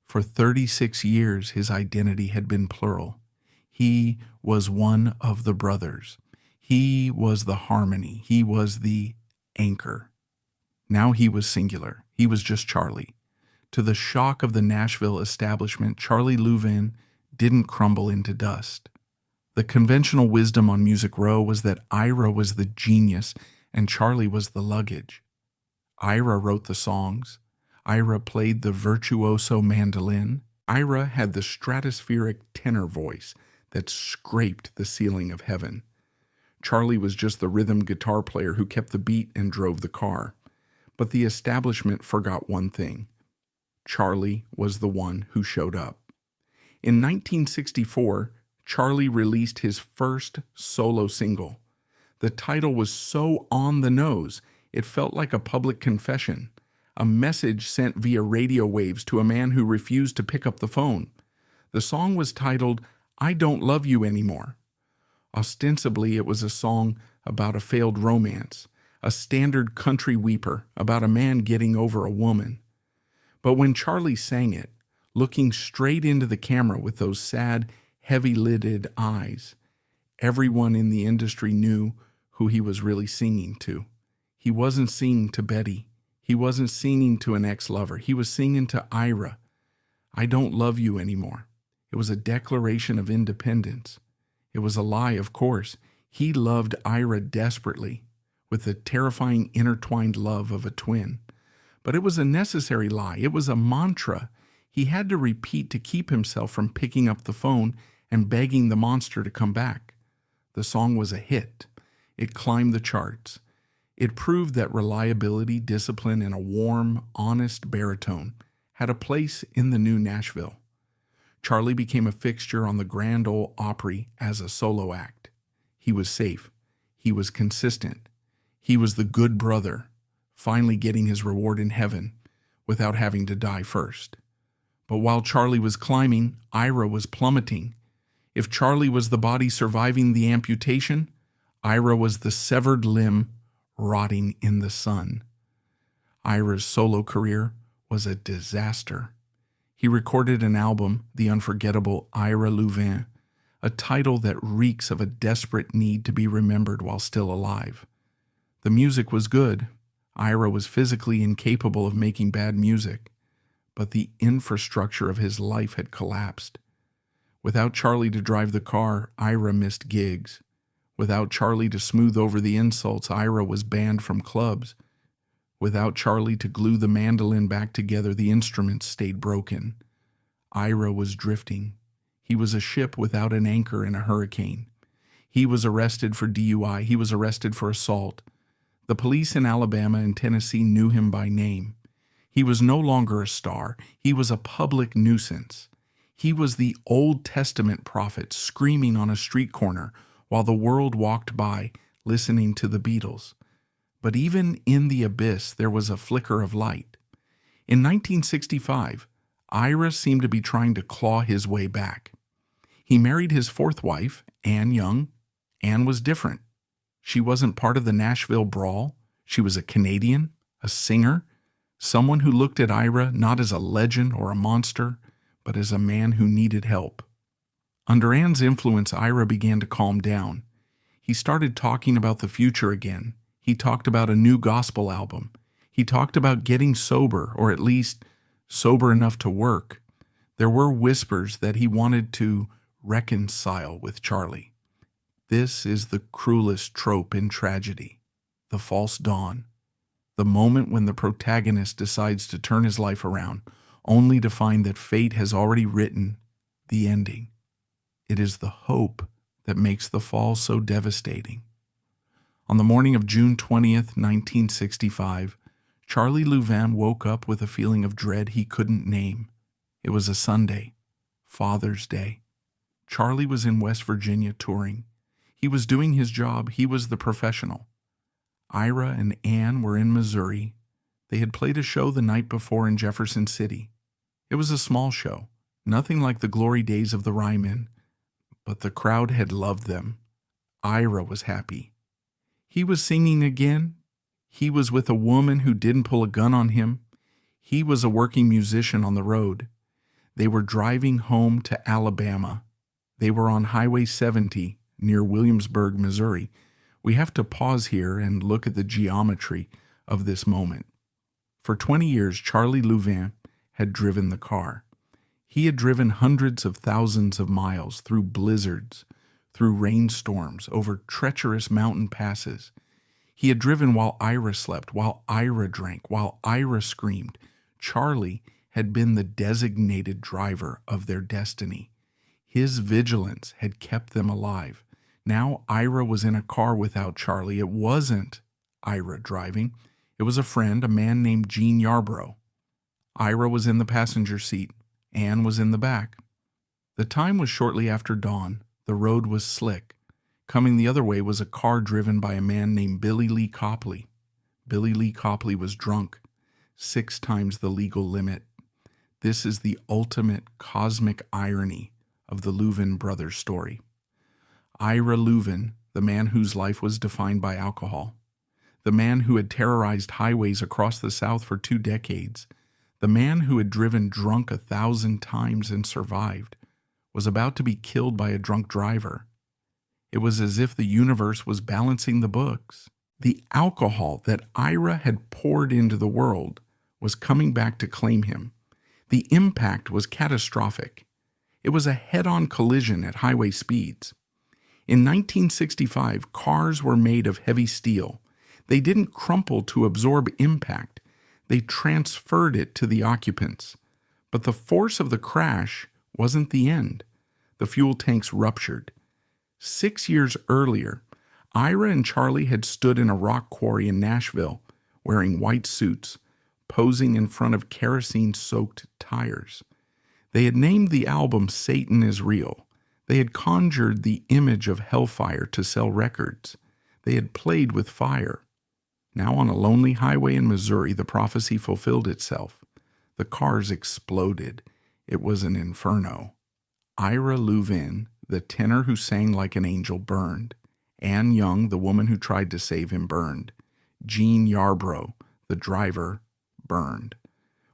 For 36 years, his identity had been plural. He was one of the brothers. He was the harmony. He was the anchor. Now he was singular. He was just Charlie. To the shock of the Nashville establishment, Charlie Louvin didn't crumble into dust. The conventional wisdom on Music Row was that Ira was the genius and Charlie was the luggage. Ira wrote the songs. Ira played the virtuoso mandolin. Ira had the stratospheric tenor voice that scraped the ceiling of heaven. Charlie was just the rhythm guitar player who kept the beat and drove the car. But the establishment forgot one thing. Charlie was the one who showed up. In 1964, Charlie released his first solo single. The title was so on the nose, it felt like a public confession, a message sent via radio waves to a man who refused to pick up the phone. The song was titled, "I Don't Love You Anymore." Ostensibly, it was a song about a failed romance, a standard country weeper about a man getting over a woman. But when Charlie sang it, looking straight into the camera with those sad, heavy-lidded eyes, everyone in the industry knew who he was really singing to. He wasn't singing to Betty. He wasn't singing to an ex-lover. He was singing to Ira. I don't love you anymore. It was a declaration of independence. It was a lie, of course. He loved Ira desperately, with the terrifying intertwined love of a twin. But it was a necessary lie. It was a mantra he had to repeat to keep himself from picking up the phone and begging the monster to come back. The song was a hit. It climbed the charts. It proved that reliability, discipline, and a warm, honest baritone had a place in the new Nashville. Charlie became a fixture on the Grand Ole Opry as a solo act. He was safe. He was consistent. He was the good brother, finally getting his reward in heaven without having to die first. But while Charlie was climbing, Ira was plummeting. If Charlie was the body surviving the amputation, Ira was the severed limb rotting in the sun. Ira's solo career was a disaster. He recorded an album, The Unforgettable Ira Louvin, a title that reeks of a desperate need to be remembered while still alive. The music was good. Ira was physically incapable of making bad music, but the infrastructure of his life had collapsed. Without Charlie to drive the car, Ira missed gigs. Without Charlie to smooth over the insults, Ira was banned from clubs. Without Charlie to glue the mandolin back together, the instruments stayed broken. Ira was drifting. He was a ship without an anchor in a hurricane. He was arrested for DUI. He was arrested for assault. The police in Alabama and Tennessee knew him by name. He was no longer a star. He was a public nuisance. He was the Old Testament prophet screaming on a street corner while the world walked by, listening to the Beatles. But even in the abyss, there was a flicker of light. In 1965, Ira seemed to be trying to claw his way back. He married his fourth wife, Ann Young. Ann was different. She wasn't part of the Nashville brawl. She was a Canadian, a singer, someone who looked at Ira not as a legend or a monster, but as a man who needed help. Under Ann's influence, Ira began to calm down. He started talking about the future again. He talked about a new gospel album. He talked about getting sober, or at least sober enough to work. There were whispers that he wanted to reconcile with Charlie. This is the cruelest trope in tragedy, the false dawn, the moment when the protagonist decides to turn his life around, only to find that fate has already written the ending. It is the hope that makes the fall so devastating. On the morning of June 20th, 1965, Charlie Louvin woke up with a feeling of dread he couldn't name. It was a Sunday, Father's Day. Charlie was in West Virginia touring. He was doing his job. He was the professional. Ira and Ann were in Missouri. They had played a show the night before in Jefferson City. It was a small show, nothing like the glory days of the Ryman, but the crowd had loved them. Ira was happy. He was singing again. He was with a woman who didn't pull a gun on him. He was a working musician on the road. They were driving home to Alabama. They were on Highway 70 near Williamsburg, Missouri. We have to pause here and look at the geometry of this moment. For 20 years, Charlie Louvin had driven the car. He had driven hundreds of thousands of miles through blizzards, through rainstorms, over treacherous mountain passes. He had driven while Ira slept, while Ira drank, while Ira screamed. Charlie had been the designated driver of their destiny. His vigilance had kept them alive. Now Ira was in a car without Charlie. It wasn't Ira driving. It was a friend, a man named Gene Yarbrough. Ira was in the passenger seat. Ann was in the back. The time was shortly after dawn. The road was slick. Coming the other way was a car driven by a man named Billy Lee Copley. Billy Lee Copley was drunk, 6 times the legal limit. This is the ultimate cosmic irony of the Louvin Brothers story. Ira Louvin, the man whose life was defined by alcohol, the man who had terrorized highways across the South for 2 decades, the man who had driven drunk 1,000 times and survived, was about to be killed by a drunk driver. It was as if the universe was balancing the books. The alcohol that Ira had poured into the world was coming back to claim him. The impact was catastrophic. It was a head-on collision at highway speeds. In 1965, cars were made of heavy steel. They didn't crumple to absorb impact. They transferred it to the occupants. But the force of the crash wasn't the end. The fuel tanks ruptured. 6 years earlier, Ira and Charlie had stood in a rock quarry in Nashville, wearing white suits, posing in front of kerosene-soaked tires. They had named the album Satan is Real. They had conjured the image of hellfire to sell records. They had played with fire. Now on a lonely highway in Missouri, the prophecy fulfilled itself. The cars exploded. It was an inferno. Ira Louvin, the tenor who sang like an angel, burned. Ann Young, the woman who tried to save him, burned. Gene Yarbrough, the driver, burned.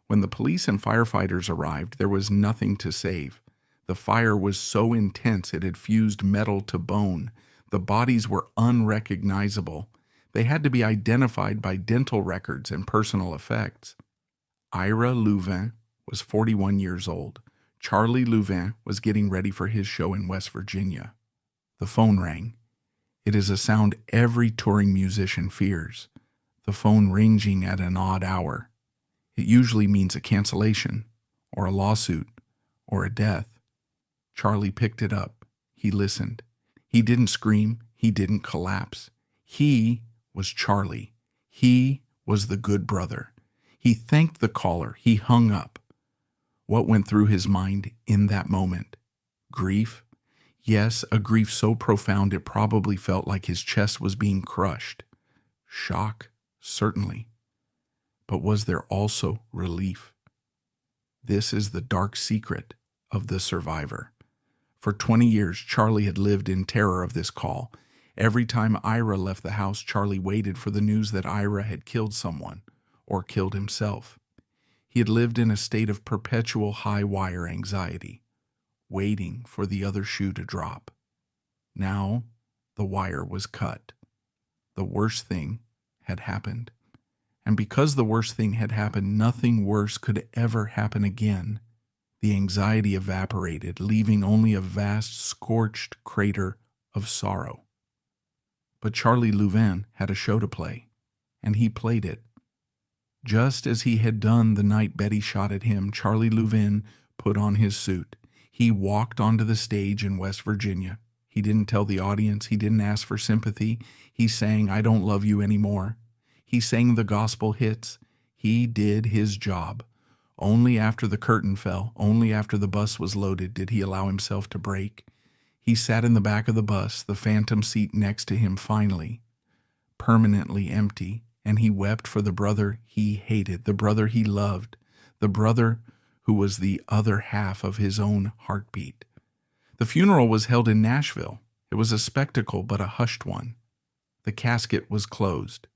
When the police and firefighters arrived, there was nothing to save. The fire was so intense it had fused metal to bone. The bodies were unrecognizable. They had to be identified by dental records and personal effects. Ira Louvin was 41 years old. Charlie Louvin was getting ready for his show in West Virginia. The phone rang. It is a sound every touring musician fears. The phone ringing at an odd hour. It usually means a cancellation, or a lawsuit, or a death. Charlie picked it up. He listened. He didn't scream. He didn't collapse. He was Charlie. He was the good brother. He thanked the caller. He hung up. What went through his mind in that moment? Grief? Yes, a grief so profound it probably felt like his chest was being crushed. Shock? Certainly. But was there also relief? This is the dark secret of the survivor. For 20 years, Charlie had lived in terror of this call. Every time Ira left the house, Charlie waited for the news that Ira had killed someone or killed himself. He had lived in a state of perpetual high-wire anxiety, waiting for the other shoe to drop. Now, the wire was cut. The worst thing had happened. And because the worst thing had happened, nothing worse could ever happen again. The anxiety evaporated, leaving only a vast, scorched crater of sorrow. But Charlie Louvin had a show to play, and he played it. Just as he had done the night Betty shot at him, Charlie Louvin put on his suit. He walked onto the stage in West Virginia. He didn't tell the audience. He didn't ask for sympathy. He sang, "I Don't Love You Anymore." He sang the gospel hits. He did his job. Only after the curtain fell, only after the bus was loaded, did he allow himself to break. He sat in the back of the bus, the phantom seat next to him finally, permanently empty, and he wept for the brother he hated, the brother he loved, the brother who was the other half of his own heartbeat. The funeral was held in Nashville. It was a spectacle, but a hushed one. The casket was closed.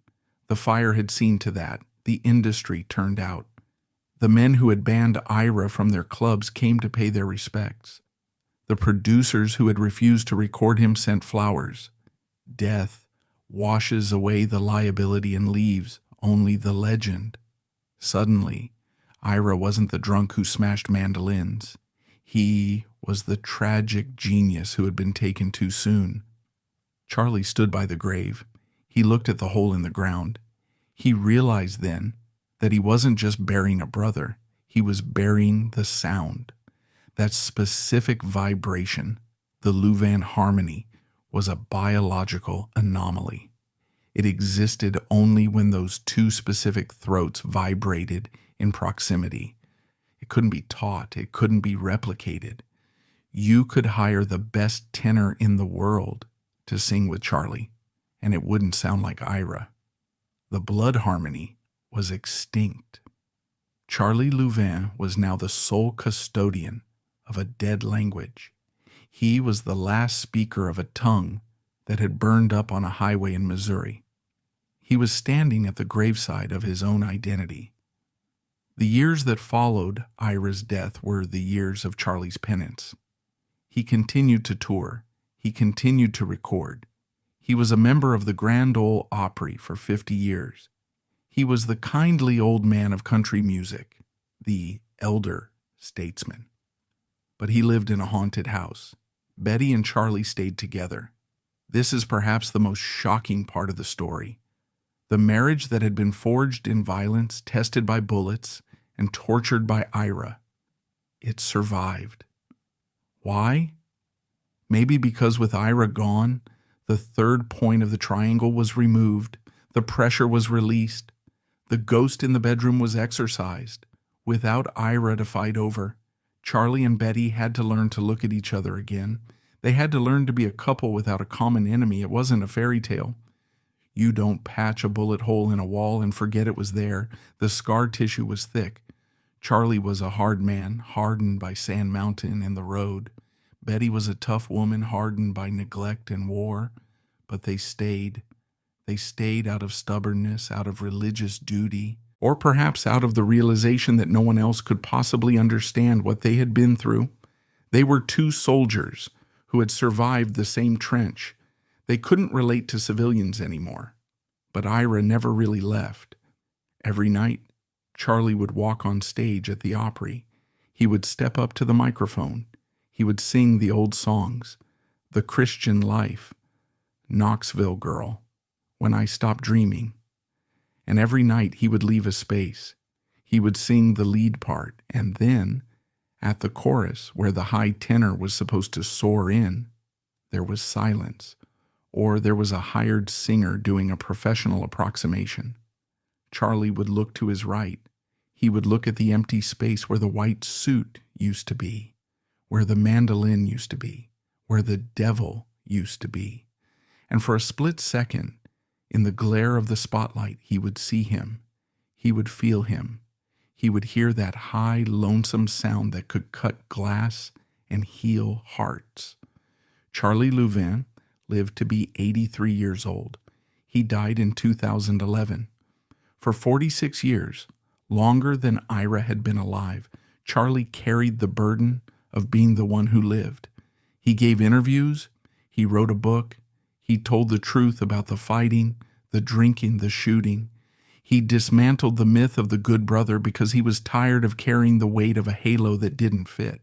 The fire had seen to that. The industry turned out. The men who had banned Ira from their clubs came to pay their respects. The producers who had refused to record him sent flowers. Death washes away the liability and leaves only the legend. Suddenly, Ira wasn't the drunk who smashed mandolins. He was the tragic genius who had been taken too soon. Charlie stood by the grave. He looked at the hole in the ground. He realized then that he wasn't just burying a brother. He was burying the sound. That specific vibration, the Louvin harmony, was a biological anomaly. It existed only when those two specific throats vibrated in proximity. It couldn't be taught. It couldn't be replicated. You could hire the best tenor in the world to sing with Charlie, and it wouldn't sound like Ira. The blood harmony was extinct. Charlie Louvin was now the sole custodian of a dead language. He was the last speaker of a tongue that had burned up on a highway in Missouri. He was standing at the graveside of his own identity. The years that followed Ira's death were the years of Charlie's penance. He continued to tour. He continued to record. He was a member of the Grand Ole Opry for 50 years. He was the kindly old man of country music, the elder statesman. But he lived in a haunted house. Betty and Charlie stayed together. This is perhaps the most shocking part of the story. The marriage that had been forged in violence, tested by bullets, and tortured by Ira, it survived. Why? Maybe because with Ira gone, the third point of the triangle was removed, the pressure was released, the ghost in the bedroom was exorcised. Without Ira to fight over, Charlie and Betty had to learn to look at each other again. They had to learn to be a couple without a common enemy. It wasn't a fairy tale. You don't patch a bullet hole in a wall and forget it was there. The scar tissue was thick. Charlie was a hard man, hardened by Sand Mountain and the road. Betty was a tough woman, hardened by neglect and war. But they stayed. They stayed out of stubbornness, out of religious duty, or perhaps out of the realization that no one else could possibly understand what they had been through. They were two soldiers who had survived the same trench. They couldn't relate to civilians anymore. But Ira never really left. Every night, Charlie would walk on stage at the Opry. He would step up to the microphone. He would sing the old songs, The Christian Life, Knoxville Girl, When I Stopped Dreaming. And every night he would leave a space. He would sing the lead part, and then, at the chorus, where the high tenor was supposed to soar in, there was silence, or there was a hired singer doing a professional approximation. Charlie would look to his right. He would look at the empty space where the white suit used to be, where the mandolin used to be, where the devil used to be. And for a split second, in the glare of the spotlight, he would see him. He would feel him. He would hear that high, lonesome sound that could cut glass and heal hearts. Charlie Louvin lived to be 83 years old. He died in 2011. For 46 years, longer than Ira had been alive, Charlie carried the burden of being the one who lived. He gave interviews, he wrote a book, he told the truth about the fighting, the drinking, the shooting. He dismantled the myth of the good brother because he was tired of carrying the weight of a halo that didn't fit.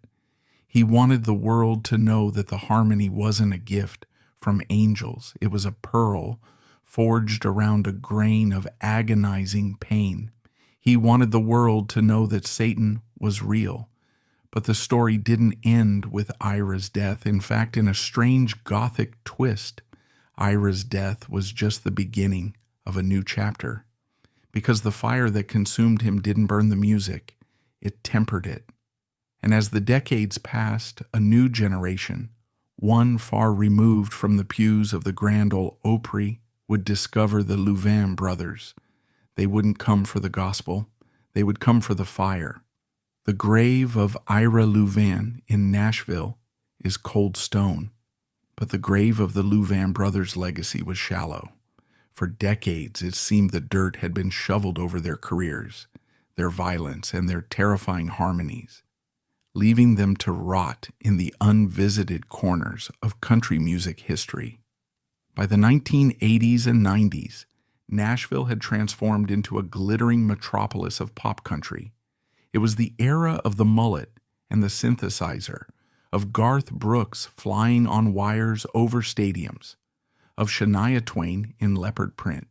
He wanted the world to know that the harmony wasn't a gift from angels. It was a pearl forged around a grain of agonizing pain. He wanted the world to know that Satan was real. But the story didn't end with Ira's death. In fact, in a strange Gothic twist, Ira's death was just the beginning of a new chapter. Because the fire that consumed him didn't burn the music, it tempered it. And as the decades passed, a new generation, one far removed from the pews of the Grand Ole Opry, would discover the Louvin Brothers. They wouldn't come for the gospel. They would come for the fire. The grave of Ira Louvin in Nashville is cold stone, but the grave of the Louvin Brothers' legacy was shallow. For decades, it seemed the dirt had been shoveled over their careers, their violence, and their terrifying harmonies, leaving them to rot in the unvisited corners of country music history. By the 1980s and 90s, Nashville had transformed into a glittering metropolis of pop country. It was the era of the mullet and the synthesizer, of Garth Brooks flying on wires over stadiums, of Shania Twain in leopard print.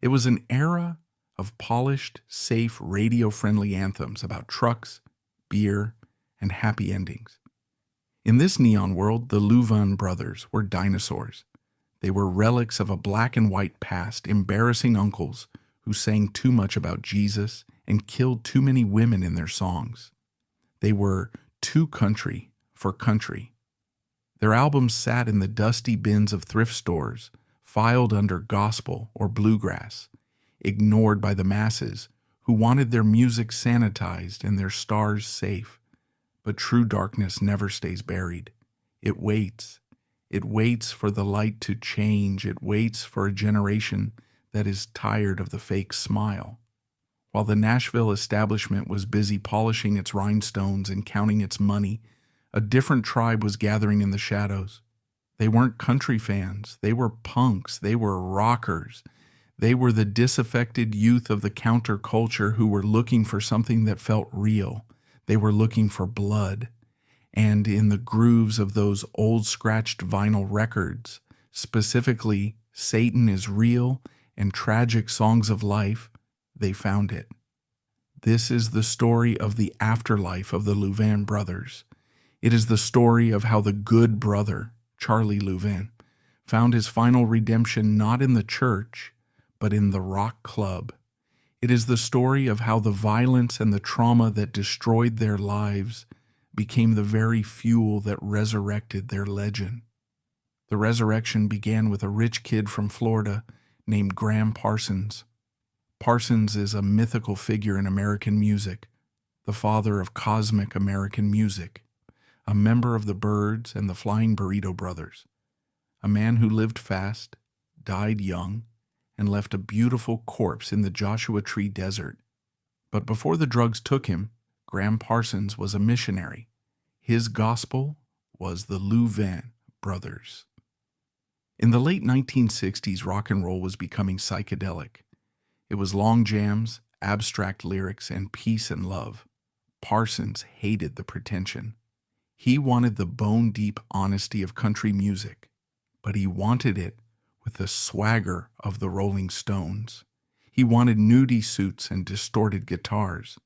It was an era of polished, safe, radio-friendly anthems about trucks, beer, and happy endings. In this neon world, the Louvin Brothers were dinosaurs. They were relics of a black and white past, embarrassing uncles who sang too much about Jesus and killed too many women in their songs. They were too country for country. Their albums sat in the dusty bins of thrift stores, filed under gospel or bluegrass, ignored by the masses who wanted their music sanitized and their stars safe. But true darkness never stays buried. It waits. It waits for the light to change. It waits for a generation that is tired of the fake smile. While the Nashville establishment was busy polishing its rhinestones and counting its money, a different tribe was gathering in the shadows. They weren't country fans. They were punks. They were rockers. They were the disaffected youth of the counterculture who were looking for something that felt real. They were looking for blood. And in the grooves of those old scratched vinyl records, specifically Satan is Real and Tragic Songs of Life, they found it. This is the story of the afterlife of the Louvin Brothers. It is the story of how the good brother, Charlie Louvin, found his final redemption not in the church, but in the rock club. It is the story of how the violence and the trauma that destroyed their lives became the very fuel that resurrected their legend. The resurrection began with a rich kid from Florida named Graham Parsons. Parsons is a mythical figure in American music, the father of cosmic American music, a member of the Byrds and the Flying Burrito Brothers, a man who lived fast, died young, and left a beautiful corpse in the Joshua Tree Desert. But before the drugs took him, Graham Parsons was a missionary. His gospel was the Louvin Brothers. In the late 1960s, rock and roll was becoming psychedelic. It was long jams, abstract lyrics, and peace and love. Parsons hated the pretension. He wanted the bone-deep honesty of country music, but he wanted it with the swagger of the Rolling Stones. He wanted nudie suits and distorted guitars.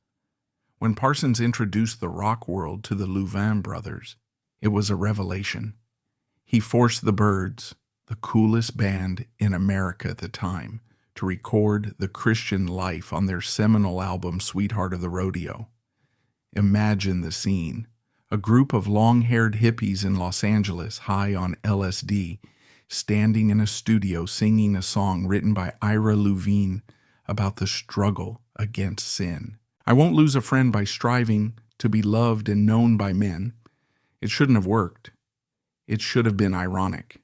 When Parsons introduced the rock world to the Louvin Brothers, it was a revelation. He forced the Byrds, the coolest band in America at the time, to record the Christian life on their seminal album, Sweetheart of the Rodeo. Imagine the scene. A group of long-haired hippies in Los Angeles, high on LSD, standing in a studio singing a song written by Ira Louvin about the struggle against sin. I won't lose a friend by striving to be loved and known by men. It shouldn't have worked. It should have been ironic.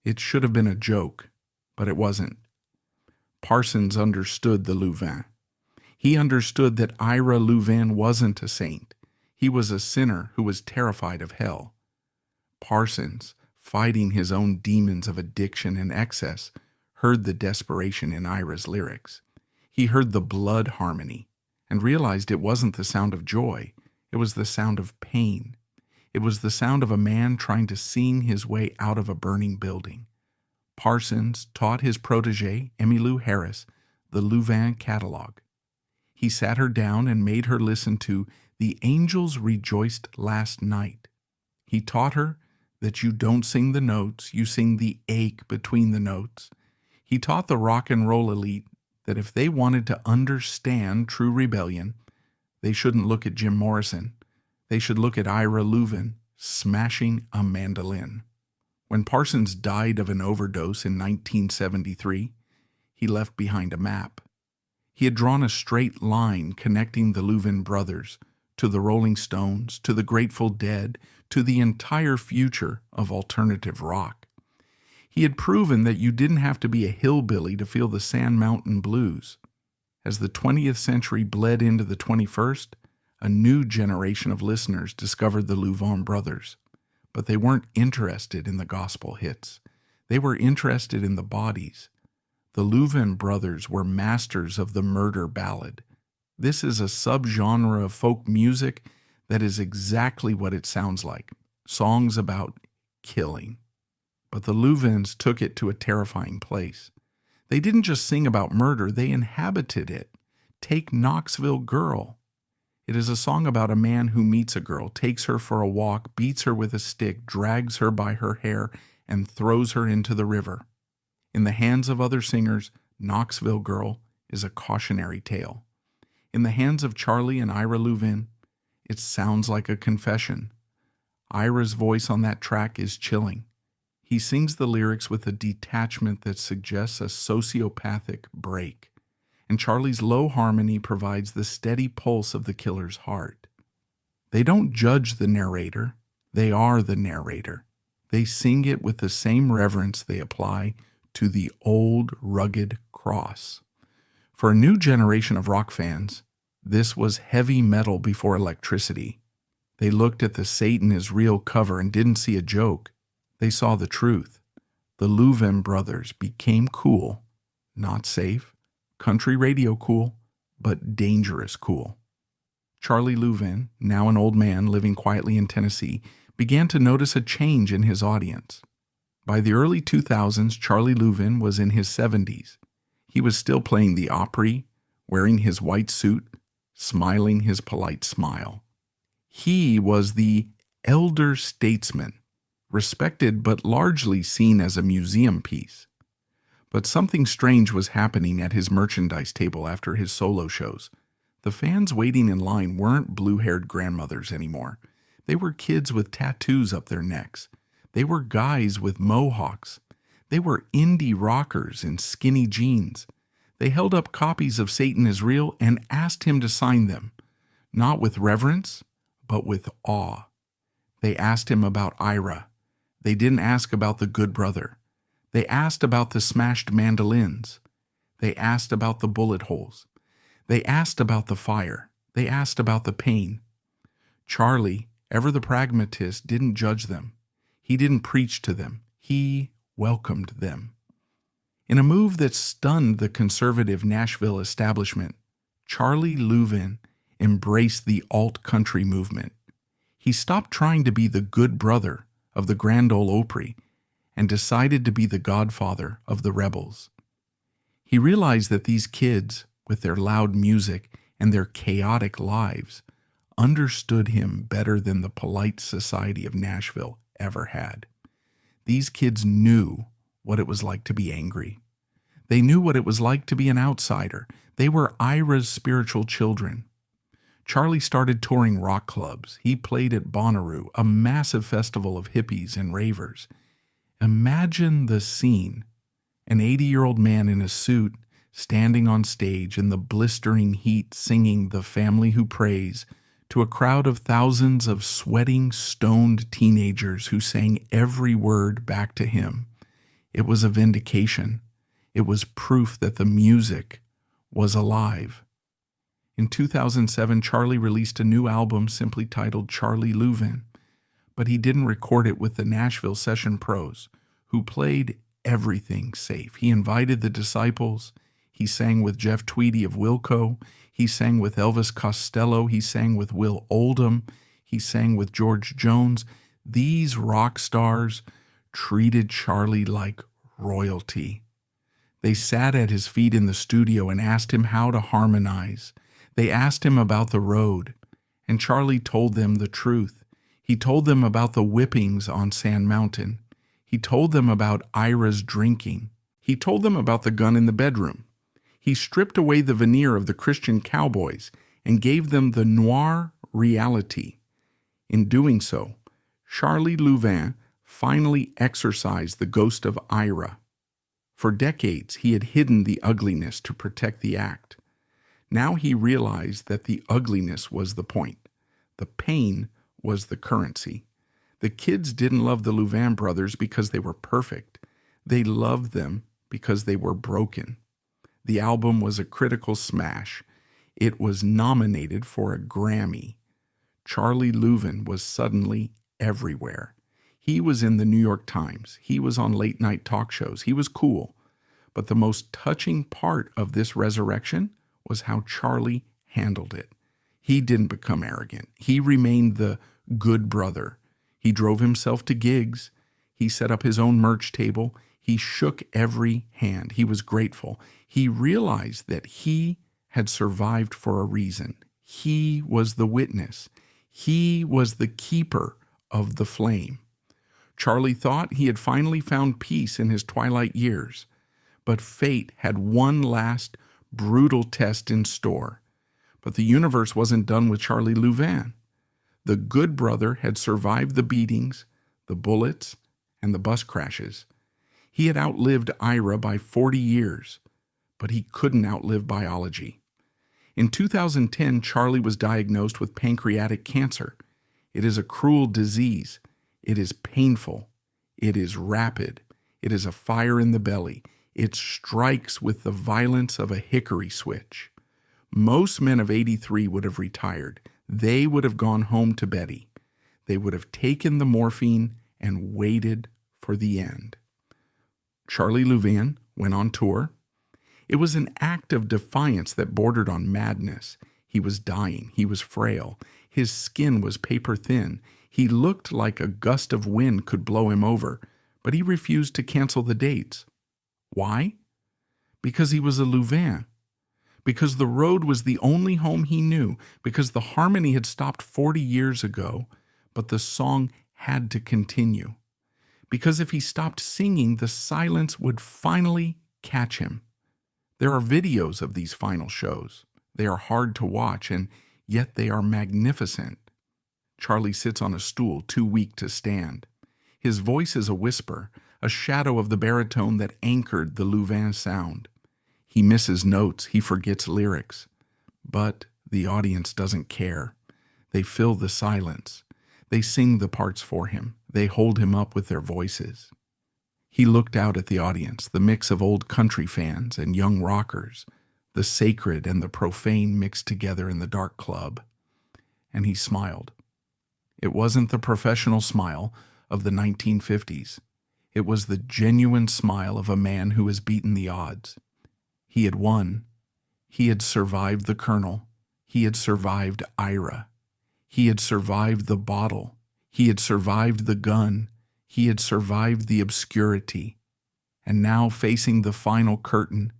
It should have been a joke, but it wasn't. Parsons understood the Louvin. He understood that Ira Louvin wasn't a saint. He was a sinner who was terrified of hell. Parsons, fighting his own demons of addiction and excess, heard the desperation in Ira's lyrics. He heard the blood harmony and realized it wasn't the sound of joy. It was the sound of pain. It was the sound of a man trying to sing his way out of a burning building. Parsons taught his protege, Emmylou Harris, the Louvin catalog. He sat her down and made her listen to "The Angels Rejoiced Last Night." He taught her that you don't sing the notes, you sing the ache between the notes. He taught the rock and roll elite that if they wanted to understand true rebellion, they shouldn't look at Jim Morrison. They should look at Ira Louvin smashing a mandolin. When Parsons died of an overdose in 1973, he left behind a map. He had drawn a straight line connecting the Louvin Brothers to the Rolling Stones, to the Grateful Dead, to the entire future of alternative rock. He had proven that you didn't have to be a hillbilly to feel the Sand Mountain Blues. As the 20th century bled into the 21st, a new generation of listeners discovered the Louvin Brothers. But they weren't interested in the gospel hits. They were interested in the bodies. The Louvin Brothers were masters of the murder ballad. This is a subgenre of folk music that is exactly what it sounds like, songs about killing. But the Louvins took it to a terrifying place. They didn't just sing about murder, they inhabited it. Take Knoxville Girl. It is a song about a man who meets a girl, takes her for a walk, beats her with a stick, drags her by her hair, and throws her into the river. In the hands of other singers, Knoxville Girl is a cautionary tale. In the hands of Charlie and Ira Louvin, it sounds like a confession. Ira's voice on that track is chilling. He sings the lyrics with a detachment that suggests a sociopathic break, and Charlie's low harmony provides the steady pulse of the killer's heart. They don't judge the narrator, they are the narrator. They sing it with the same reverence they apply to the old rugged cross. For a new generation of rock fans, this was heavy metal before electricity. They looked at the Satan is Real cover and didn't see a joke. They saw the truth. The Louvin Brothers became cool, not safe, country radio cool, but dangerous cool. Charlie Louvin, now an old man living quietly in Tennessee, began to notice a change in his audience. By the early 2000s, Charlie Louvin was in his 70s. He was still playing the Opry, wearing his white suit, smiling his polite smile. He was the elder statesman, respected but largely seen as a museum piece. But something strange was happening at his merchandise table after his solo shows. The fans waiting in line weren't blue-haired grandmothers anymore. They were kids with tattoos up their necks. They were guys with mohawks. They were indie rockers in skinny jeans. They held up copies of Satan is Real and asked him to sign them, not with reverence, but with awe. They asked him about Ira. They didn't ask about the good brother. They asked about the smashed mandolins. They asked about the bullet holes. They asked about the fire. They asked about the pain. Charlie Ever the pragmatist didn't judge them. He didn't preach to them. He welcomed them. In a move that stunned the conservative Nashville establishment, Charlie Louvin embraced the alt-country movement. He stopped trying to be the good brother of the Grand Ole Opry and decided to be the godfather of the rebels. He realized that these kids, with their loud music and their chaotic lives, understood him better than the polite society of Nashville ever had. These kids knew what it was like to be angry. They knew what it was like to be an outsider. They were Ira's spiritual children. Charlie started touring rock clubs. He played at Bonnaroo, a massive festival of hippies and ravers. Imagine the scene. An 80-year-old man in a suit standing on stage in the blistering heat singing "The Family Who Prays" to a crowd of thousands of sweating, stoned teenagers who sang every word back to him. It was a vindication. It was proof that the music was alive. In 2007, Charlie released a new album simply titled Charlie Louvin, but he didn't record it with the Nashville Session Pros, who played everything safe. He invited the Disciples. He sang with Jeff Tweedy of Wilco. He sang with Elvis Costello. He sang with Will Oldham. He sang with George Jones. These rock stars treated Charlie like royalty. They sat at his feet in the studio and asked him how to harmonize. They asked him about the road, and Charlie told them the truth. He told them about the whippings on Sand Mountain. He told them about Ira's drinking. He told them about the gun in the bedroom. He stripped away the veneer of the Christian cowboys and gave them the noir reality. In doing so, Charlie Louvin finally exorcised the ghost of Ira. For decades, he had hidden the ugliness to protect the act. Now he realized that the ugliness was the point. The pain was the currency. The kids didn't love the Louvin brothers because they were perfect. They loved them because they were broken. The album was a critical smash. It was nominated for a Grammy. Charlie Louvin was suddenly everywhere. He was in the New York Times. He was on late-night talk shows. He was cool. But the most touching part of this resurrection was how Charlie handled it. He didn't become arrogant. He remained the good brother. He drove himself to gigs. He set up his own merch table. He shook every hand. He was grateful. He realized that he had survived for a reason. He was the witness. He was the keeper of the flame. Charlie thought he had finally found peace in his twilight years, but fate had one last brutal test in store. But the universe wasn't done with Charlie Louvin. The good brother had survived the beatings, the bullets, and the bus crashes. He had outlived Ira by 40 years, but he couldn't outlive biology. In 2010, Charlie was diagnosed with pancreatic cancer. It is a cruel disease. It is painful. It is rapid. It is a fire in the belly. It strikes with the violence of a hickory switch. Most men of 83 would have retired. They would have gone home to Betty. They would have taken the morphine and waited for the end. Charlie Louvin went on tour. It was an act of defiance that bordered on madness. He was dying. He was frail. His skin was paper thin. He looked like a gust of wind could blow him over, but he refused to cancel the dates. Why? Because he was a Louvin. Because the road was the only home he knew. Because the harmony had stopped 40 years ago, but the song had to continue. Because if he stopped singing, the silence would finally catch him. There are videos of these final shows. They are hard to watch, and yet they are magnificent. Charlie sits on a stool, too weak to stand. His voice is a whisper, a shadow of the baritone that anchored the Louvin sound. He misses notes, he forgets lyrics. But the audience doesn't care. They fill the silence. They sing the parts for him. They hold him up with their voices. He looked out at the audience, the mix of old country fans and young rockers, the sacred and the profane mixed together in the dark club, and he smiled. It wasn't the professional smile of the 1950s. It was the genuine smile of a man who has beaten the odds. He had won. He had survived the colonel. He had survived Ira. He had survived the bottle. He had survived the gun. He had survived the obscurity. And now, facing the final curtain,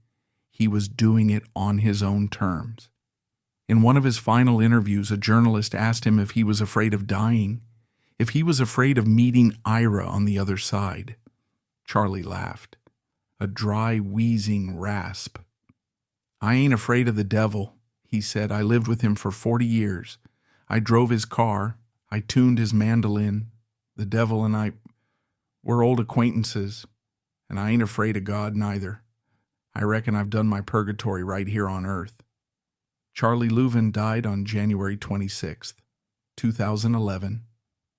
he was doing it on his own terms. In one of his final interviews, a journalist asked him if he was afraid of dying, if he was afraid of meeting Ira on the other side. Charlie laughed, a dry, wheezing rasp. "I ain't afraid of the devil," he said. "I lived with him for 40 years. I drove his car. I tuned his mandolin. The devil and I, we're old acquaintances, and I ain't afraid of God neither. I reckon I've done my purgatory right here on earth." Charlie Louvin died on January 26th, 2011.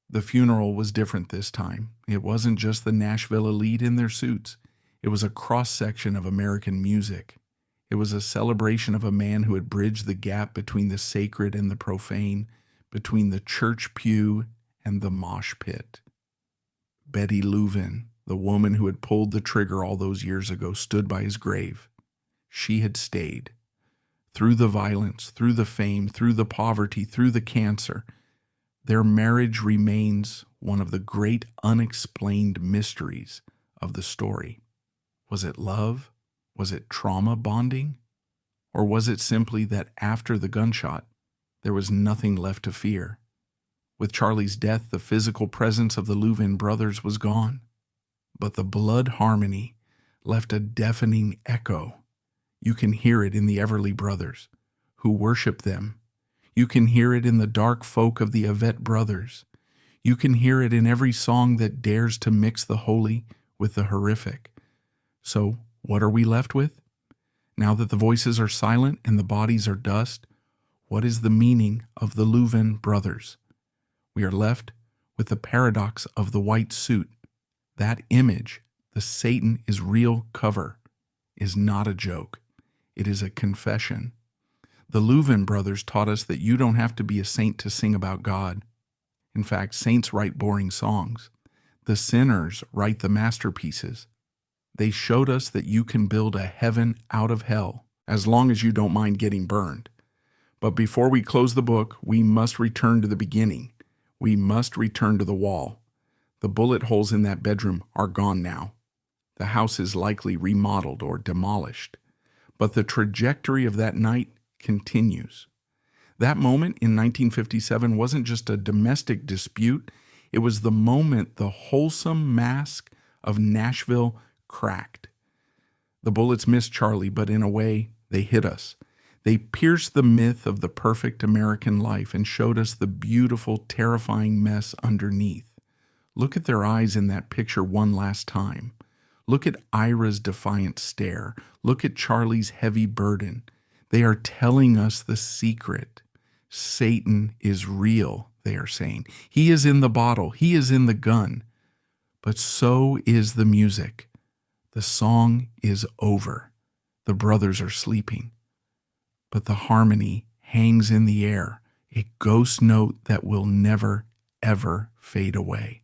The funeral was different this time. It wasn't just the Nashville elite in their suits. It was a cross-section of American music. It was a celebration of a man who had bridged the gap between the sacred and the profane, between the church pew and the mosh pit. Betty Louvin, the woman who had pulled the trigger all those years ago, stood by his grave. She had stayed. Through the violence, through the fame, through the poverty, through the cancer, their marriage remains one of the great unexplained mysteries of the story. Was it love? Was it trauma bonding? Or was it simply that after the gunshot, there was nothing left to fear? With Charlie's death, the physical presence of the Louvin brothers was gone, but the blood harmony left a deafening echo. You can hear it in the Everly brothers, who worship them. You can hear it in the dark folk of the Avett brothers. You can hear it in every song that dares to mix the holy with the horrific. So, what are we left with? Now that the voices are silent and the bodies are dust, what is the meaning of the Louvin brothers? We are left with the paradox of the white suit. That image, the Satan is real cover, is not a joke. It is a confession. The Louvin brothers taught us that you don't have to be a saint to sing about God. In fact, saints write boring songs. The sinners write the masterpieces. They showed us that you can build a heaven out of hell, as long as you don't mind getting burned. But before we close the book, we must return to the beginning. We must return to the wall. The bullet holes in that bedroom are gone now. The house is likely remodeled or demolished. But the trajectory of that night continues. That moment in 1957 wasn't just a domestic dispute. It was the moment the wholesome mask of Nashville cracked. The bullets missed Charlie, but in a way, they hit us. They pierced the myth of the perfect American life and showed us the beautiful, terrifying mess underneath. Look at their eyes in that picture one last time. Look at Ira's defiant stare. Look at Charlie's heavy burden. They are telling us the secret. Satan is real, they are saying. He is in the bottle. He is in the gun. But so is the music. The song is over. The brothers are sleeping. But the harmony hangs in the air, a ghost note that will never, ever fade away.